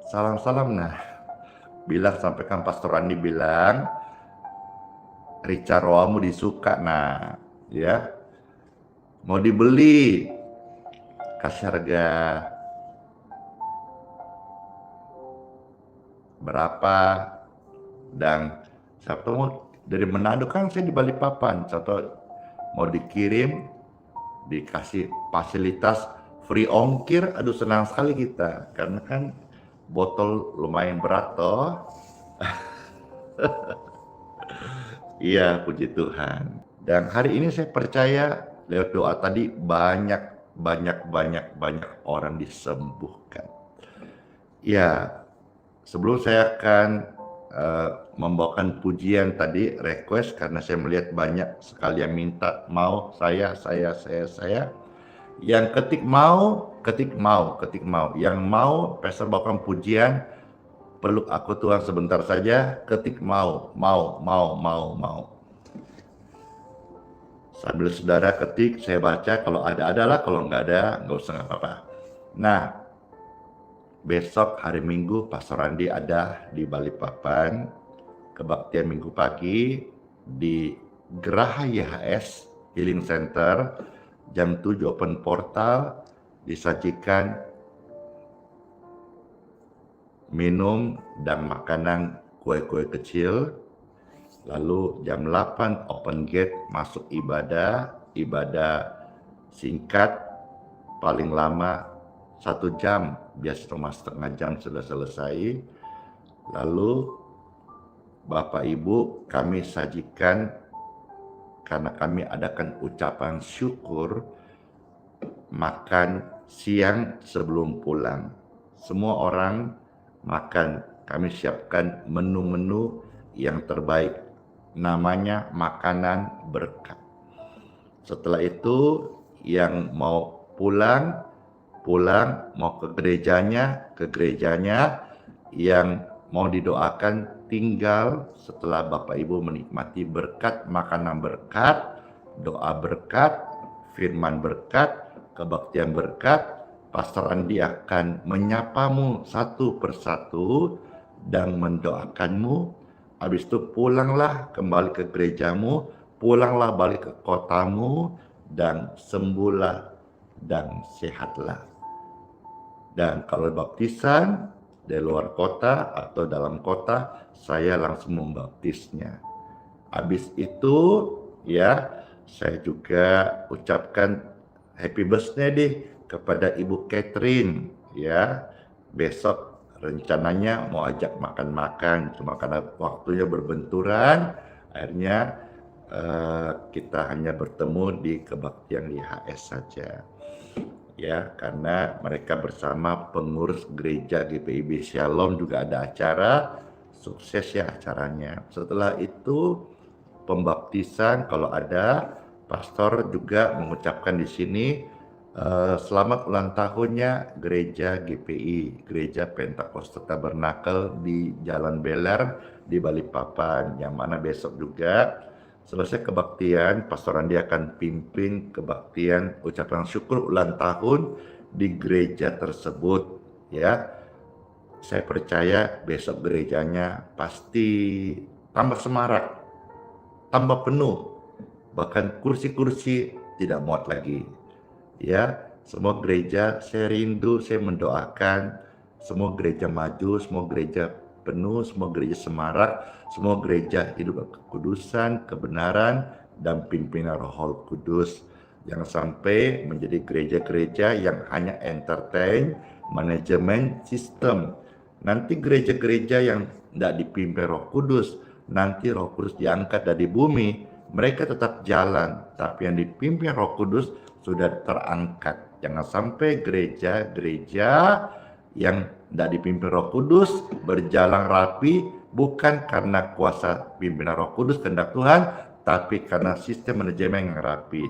Salam-salam. Nah, bilang, sampaikan Pastor Andi bilang, rica roamu disuka. Nah, ya, mau dibeli, kasih harga berapa, dan siapa mau dari Manado, kan saya di Balikpapan, satu mau dikirim, dikasih fasilitas free ongkir. Aduh, senang sekali kita, karena kan botol lumayan berat toh. Iya, puji Tuhan. Dan hari ini saya percaya lewat doa tadi banyak orang disembuhkan. Ya, sebelum saya akan membawakan pujian tadi, request, karena saya melihat banyak sekali yang minta, mau saya. Yang ketik mau. Yang mau Pastor bawakan pujian, peluk aku Tuhan sebentar saja, ketik mau. Sambil saudara ketik, saya baca, kalau ada adalah, kalau nggak ada nggak usah, nggak apa-apa. Nah, besok hari Minggu Pastor Andi ada di Balikpapan, kebaktian Minggu pagi di Geraha YHS Healing Center, jam 7 open portal, disajikan minum dan makanan kue-kue kecil. Lalu jam 8 open gate, masuk ibadah singkat, paling lama 1 jam, biasa cuma setengah jam sudah selesai. Lalu Bapak Ibu kami sajikan, karena kami adakan ucapan syukur, makan siang sebelum pulang. Semua orang makan, kami siapkan menu-menu yang terbaik, namanya makanan berkat. Setelah itu yang mau pulang, mau ke gerejanya, yang mau didoakan tinggal setelah Bapak Ibu menikmati berkat, makanan berkat, doa berkat, firman berkat, kebaktian berkat. Pastor Andi akan menyapamu satu persatu dan mendoakanmu. Habis itu pulanglah kembali ke gerejamu, pulanglah balik ke kotamu, dan sembuhlah dan sehatlah. Dan kalau baptisan dari luar kota atau dalam kota, saya langsung membaptisnya. Habis itu ya, saya juga ucapkan happy birthday deh kepada Ibu Catherine ya. Besok rencananya mau ajak makan-makan, cuma karena waktunya berbenturan, akhirnya kita hanya bertemu di kebaktian YHS saja. Ya, karena mereka bersama pengurus gereja GPIB Shalom juga ada acara, sukses ya acaranya. Setelah itu pembaptisan, kalau ada, pastor juga mengucapkan di sini selamat ulang tahunnya gereja GPI, Gereja Pentakosta Tabernakel di Jalan Beler di Balikpapan, yang mana besok juga selesai kebaktian, Pastor Andi akan pimpin kebaktian ucapan syukur ulang tahun di gereja tersebut ya. Saya percaya besok gerejanya pasti tambah semarak, tambah penuh, bahkan kursi-kursi tidak muat lagi. Ya, semua gereja saya rindu, saya mendoakan semua gereja maju, semua gereja penuh, semua gereja semarak, semua gereja hidup kekudusan, kebenaran, dan pimpinan Roh Kudus. Jangan sampai menjadi gereja-gereja yang hanya entertain, manajemen, sistem. Nanti gereja-gereja yang tidak dipimpin Roh Kudus, nanti Roh Kudus diangkat dari bumi, mereka tetap jalan, tapi yang dipimpin Roh Kudus sudah terangkat. Jangan sampai gereja-gereja yang tidak dipimpin Roh Kudus berjalan rapi, bukan karena kuasa pimpinan Roh Kudus kehendak Tuhan, tapi karena sistem manajemen yang rapi.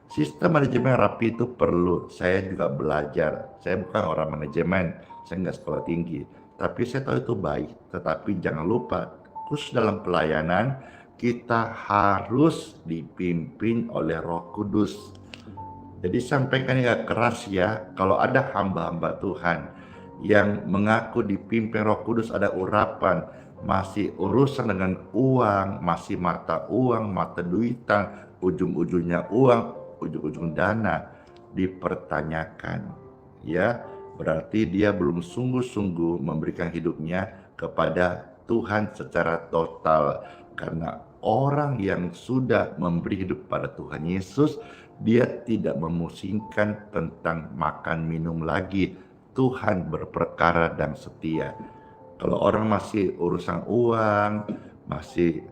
Sistem manajemen yang rapi itu perlu. Saya juga belajar. Saya bukan orang manajemen, saya nggak sekolah tinggi, tapi saya tahu itu baik. Tetapi jangan lupa, khusus dalam pelayanan, kita harus dipimpin oleh Roh Kudus. Jadi sampaikan yang keras ya, kalau ada hamba-hamba Tuhan yang mengaku dipimpin Roh Kudus ada urapan, masih urusan dengan uang, masih mata uang, mata duitan, ujung-ujungnya uang, ujung-ujung dana, dipertanyakan. Ya, berarti dia belum sungguh-sungguh memberikan hidupnya kepada Tuhan secara total. Karena orang yang sudah memberi hidup pada Tuhan Yesus, dia tidak memusingkan tentang makan minum lagi. Tuhan berperkara dan setia. Kalau orang masih urusan uang, masih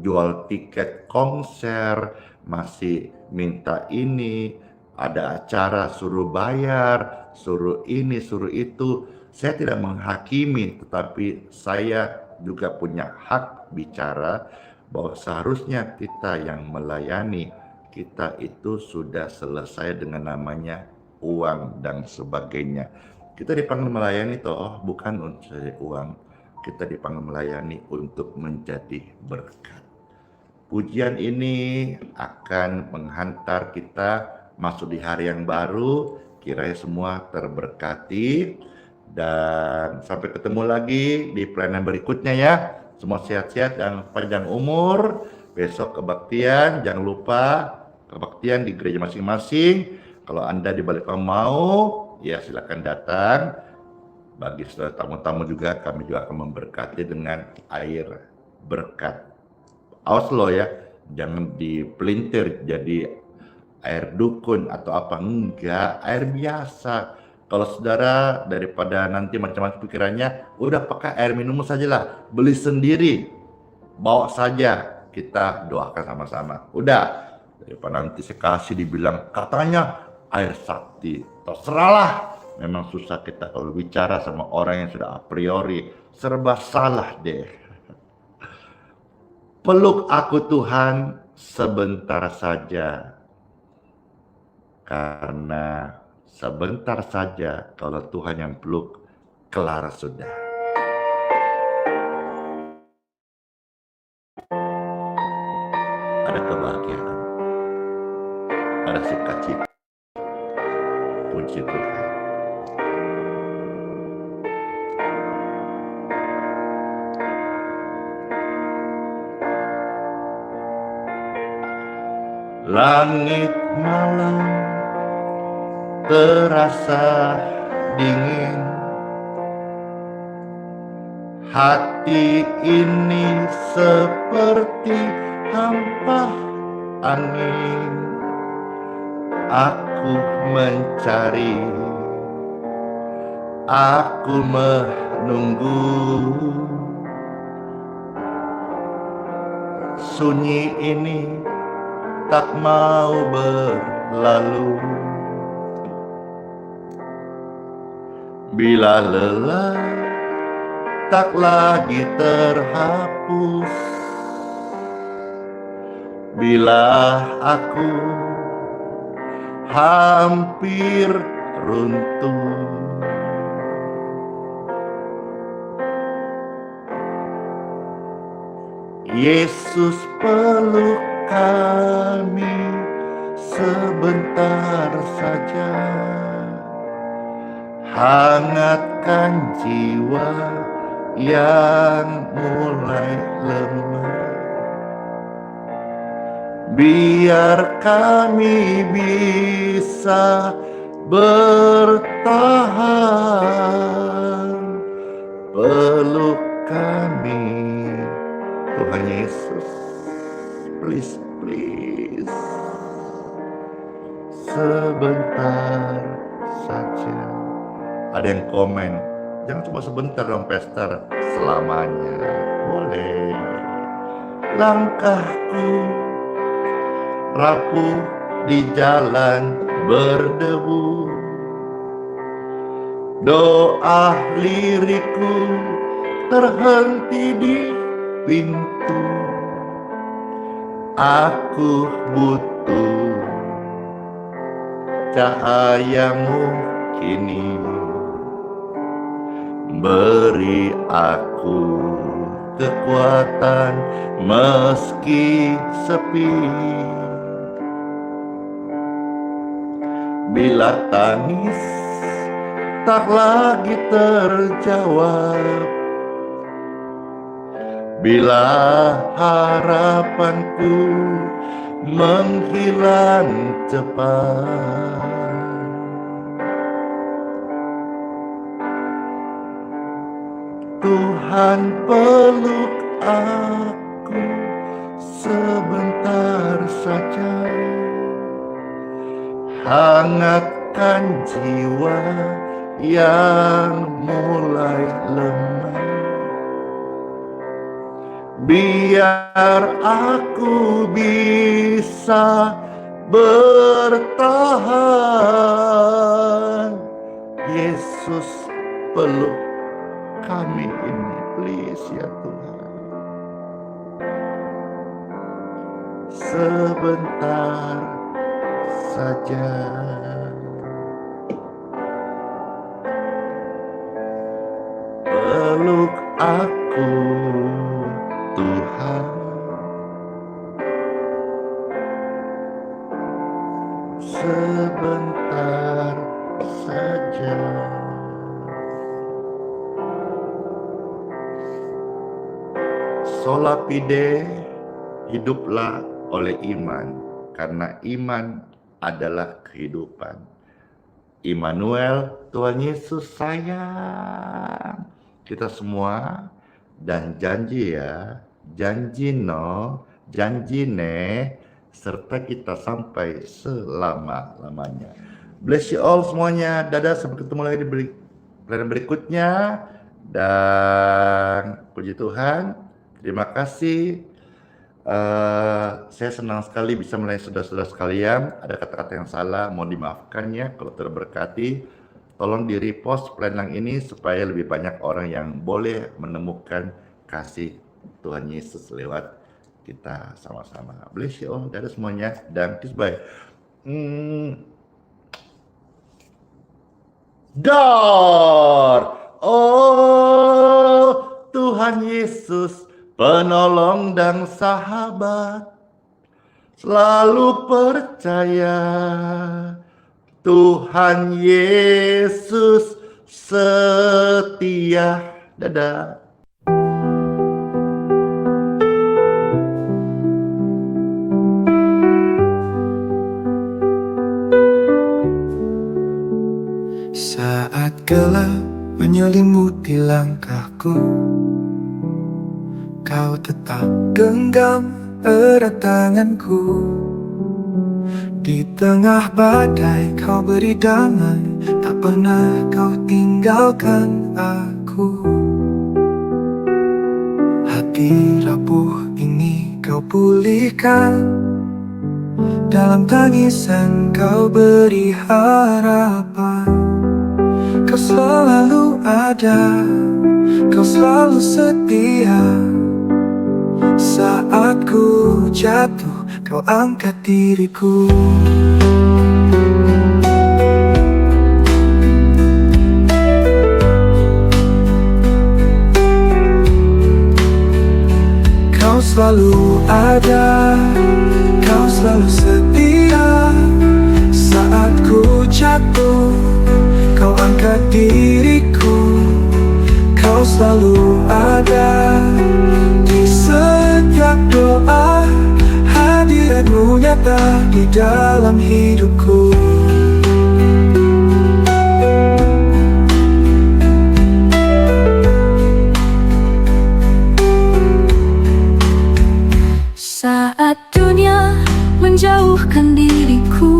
jual tiket konser, masih minta ini, ada acara suruh bayar, suruh ini, suruh itu. Saya tidak menghakimi, tetapi saya juga punya hak bicara bahwa seharusnya kita yang melayani, kita itu sudah selesai dengan namanya uang dan sebagainya. Kita dipanggil melayani toh, bukan untuk cari uang. Kita dipanggil melayani untuk menjadi berkat. Pujian ini akan menghantar kita masuk di hari yang baru. Kiranya semua terberkati. Dan sampai ketemu lagi di pelayanan berikutnya ya. Semua sehat-sehat dan panjang umur. Besok kebaktian, jangan lupa kebaktian di gereja masing-masing. Kalau Anda di Balikpapan mau, ya silakan datang. Bagi saudara tamu-tamu juga, kami juga akan memberkati dengan air berkat. Awas lo ya, jangan dipelintir jadi air dukun atau apa, enggak, air biasa. Kalau saudara daripada nanti macam-macam pikirannya, udah pakai air minum saja lah, beli sendiri, bawa saja, kita doakan sama-sama. Udah, daripada nanti saya kasih dibilang katanya air sakti, terserahlah. Memang susah kita kalau bicara sama orang yang sudah a priori serba salah deh. Peluk aku Tuhan sebentar saja, karena sebentar saja kalau Tuhan yang peluk, kelar sudah. Ada kebahagiaan, ada sukacita. Puji Tuhan. Langit malam terasa dingin, hati ini seperti hampa angin. Aku mencari, aku menunggu, sunyi ini tak mau berlalu. Bila lelah tak lagi terhapus, bila aku hampir runtuh, Yesus peluk kami sebentar saja, hangatkan jiwa yang mulai lemah. Biar kami bisa bertahan, peluk kami Tuhan Yesus, please, please, sebentar saja. Ada yang komen, jangan cuma sebentar dong Pastor, selamanya. Boleh. Langkahku rapuh di jalan berdebu, doa lirikku terhenti di pintu. Aku butuh cahayamu kini, beri aku kekuatan meski sepi. Bila tangis tak lagi terjawab. Bila harapanku menghilang cepat, Tuhan peluk aku sebentar saja, hangatkan jiwa yang mulai lemah. Biar aku bisa bertahan. Yesus peluk kami ini, please ya Tuhan. Sebentar saja. Peluk aku Tuhan, sebentar saja. Sola fide, hiduplah oleh iman, karena iman adalah kehidupan. Immanuel, Tuhan Yesus sayang kita semua, dan janji ya, janji no, janji ne, serta kita sampai selama-lamanya. Bless you all semuanya. Dadah, sampai ketemu lagi di pelajaran berikutnya. Dan puji Tuhan, terima kasih. Saya senang sekali bisa melayani saudara-saudara sekalian. Ada kata-kata yang salah, mohon dimaafkan ya kalau terberkati. Tolong di repost pelayanan ini supaya lebih banyak orang yang boleh menemukan kasih Tuhan Yesus lewat kita sama-sama. Bless you all, dadah semuanya, dan kiss bye. Dar, oh Tuhan Yesus, penolong dan sahabat, selalu percaya Tuhan Yesus setia. Dadah. Saat gelap menyelimuti langkahku, Kau tetap genggam erat tanganku. Di tengah badai Kau beri damai, tak pernah Kau tinggalkan aku. Hati rapuh ini Kau pulihkan, dalam tangisan Kau beri harapan. Kau selalu ada, Kau selalu setia. Saat ku jatuh, Kau angkat diriku. Kau selalu ada, Kau selalu setia. Saat ku jatuh, Kau angkat diriku. Kau selalu ada di setiap doa. Hadiratmu nyata di dalam hidupku. Saat dunia menjauhkan diriku,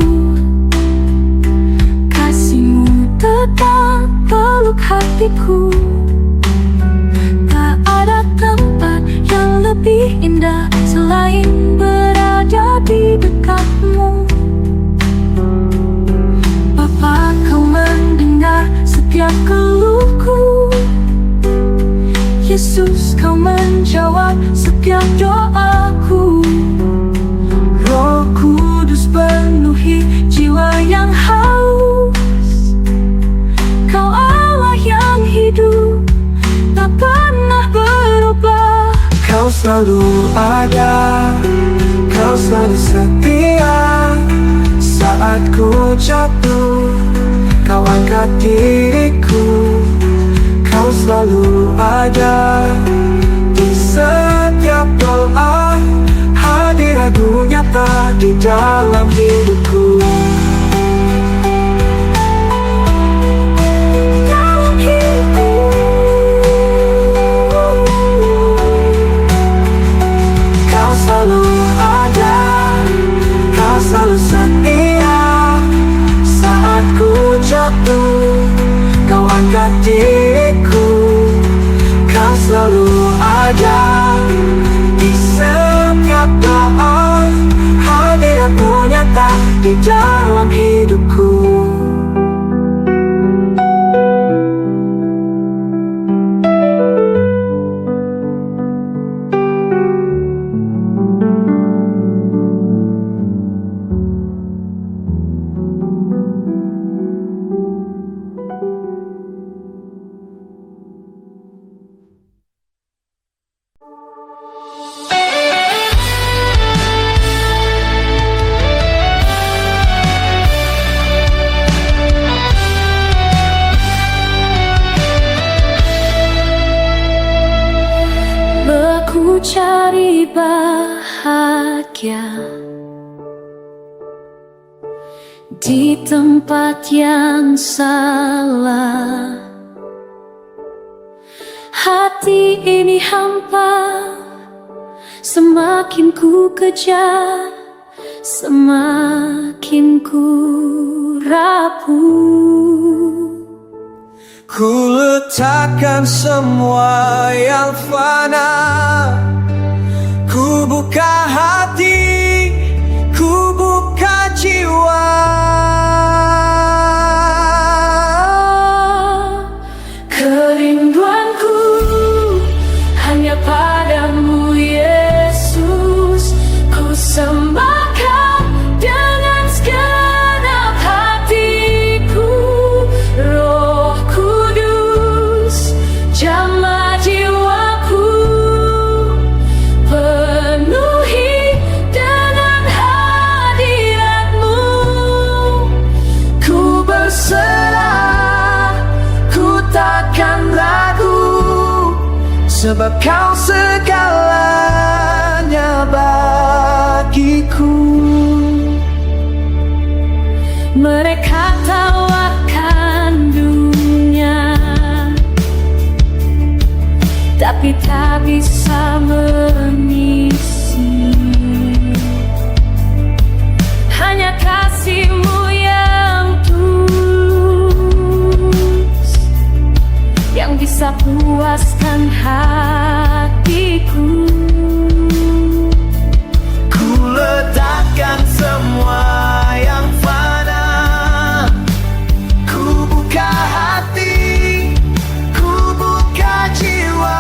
kasih-Mu tetap peluk hatiku. Tak ada tempat yang lebih indah selain berada di dekat-Mu. Bapa, Kau mendengar setiap keluhku. Yesus, Kau menjawab setiap doaku. Roh Kudus penuhi jiwa yang haus. Kau Allah yang hidup, tak pernah berubah. Kau selalu ada, Kau selalu setia. Saat ku jatuh, Kau angkat diriku, kau selalu ada di setiap doa. Hadiratmu nyata di dalam hidupku. Dalam hidupku. Kau selalu ada, kau selalu setia. Saat ku jatuh, kau angkat diriku. Kau selalu ada di setiap doa. Hadiratmu nyata di dalam hidupku. Aku cari bahagia di tempat yang salah. Hati ini hampa, semakin ku kejar, semakin ku rapuh. Ku letakkan semua yang fana, ku buka hati, ku buka jiwa. Kerinduanku hanya padamu Yesus, ku sembahkan dengan segenap hatiku. Roh Kudus jamah jiwaku, penuhi dengan hadiratmu. Ku berserah, ku takkan ragu, sebab kau segalanya bagiku. Mereka tawarkan dunia, tapi tak bisa mengisi. Hanya kasih-Mu yang tulus yang bisa puaskan hatiku. Ku letakkan semua yang fana, ku buka hati, ku buka jiwa.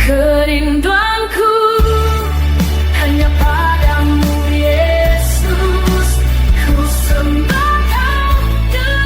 Kerinduanku hanya padamu Yesus, ku sembahkan dengan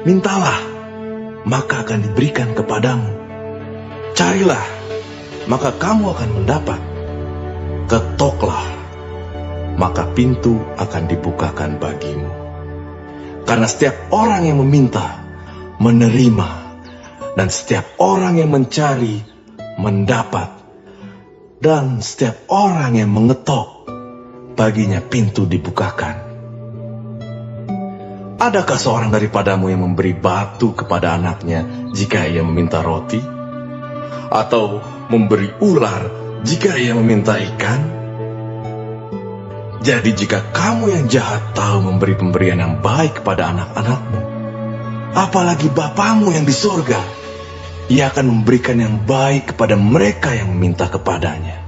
Mintalah, maka akan diberikan kepadamu. Carilah, maka kamu akan mendapat. Ketoklah, maka pintu akan dibukakan bagimu. Karena setiap orang yang meminta, menerima, dan setiap orang yang mencari, mendapat. Dan setiap orang yang mengetok, baginya pintu dibukakan. Adakah seorang daripadamu yang memberi batu kepada anaknya jika ia meminta roti? Atau memberi ular jika ia meminta ikan? Jadi jika kamu yang jahat tahu memberi pemberian yang baik kepada anak-anakmu, apalagi Bapamu yang di surga, Ia akan memberikan yang baik kepada mereka yang meminta kepadanya.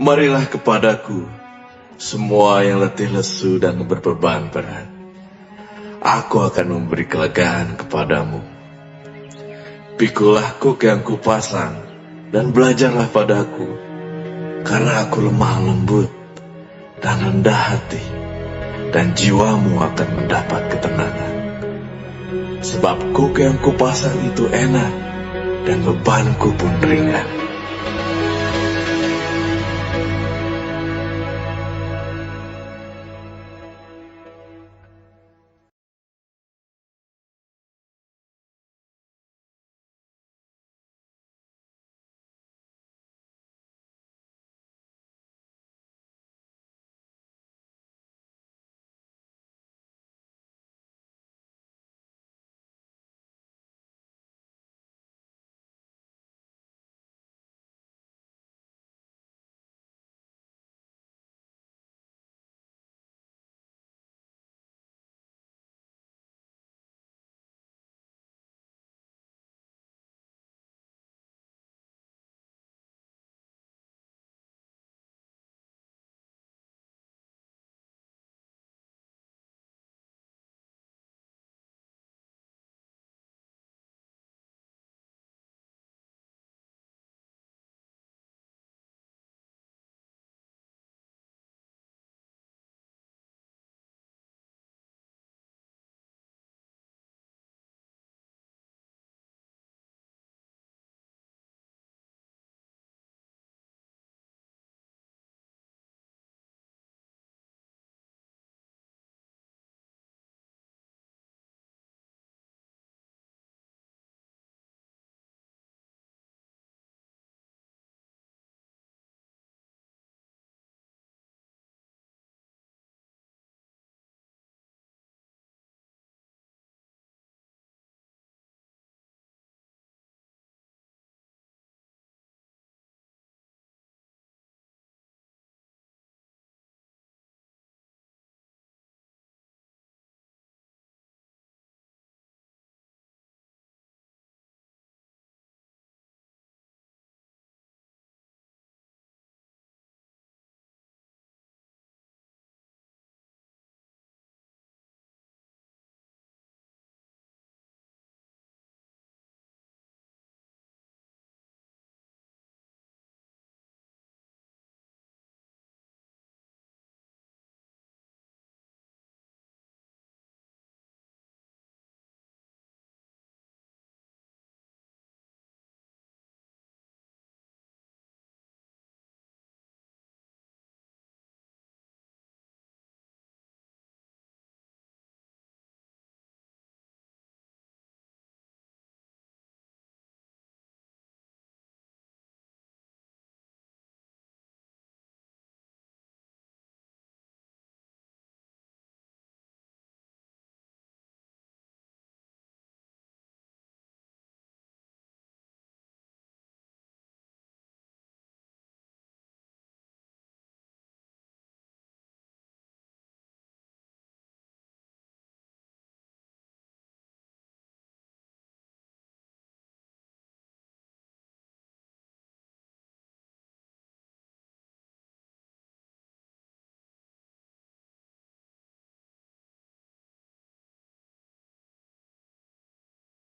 Marilah kepadaku, semua yang letih lesu dan berbeban berat. Aku akan memberi kelegaan kepadamu. Pikulah kuk yang kupasang, dan belajarlah padaku, karena aku lemah lembut dan rendah hati, dan jiwamu akan mendapat ketenangan. Sebab kuk yang kupasang itu enak, dan bebanku pun ringan.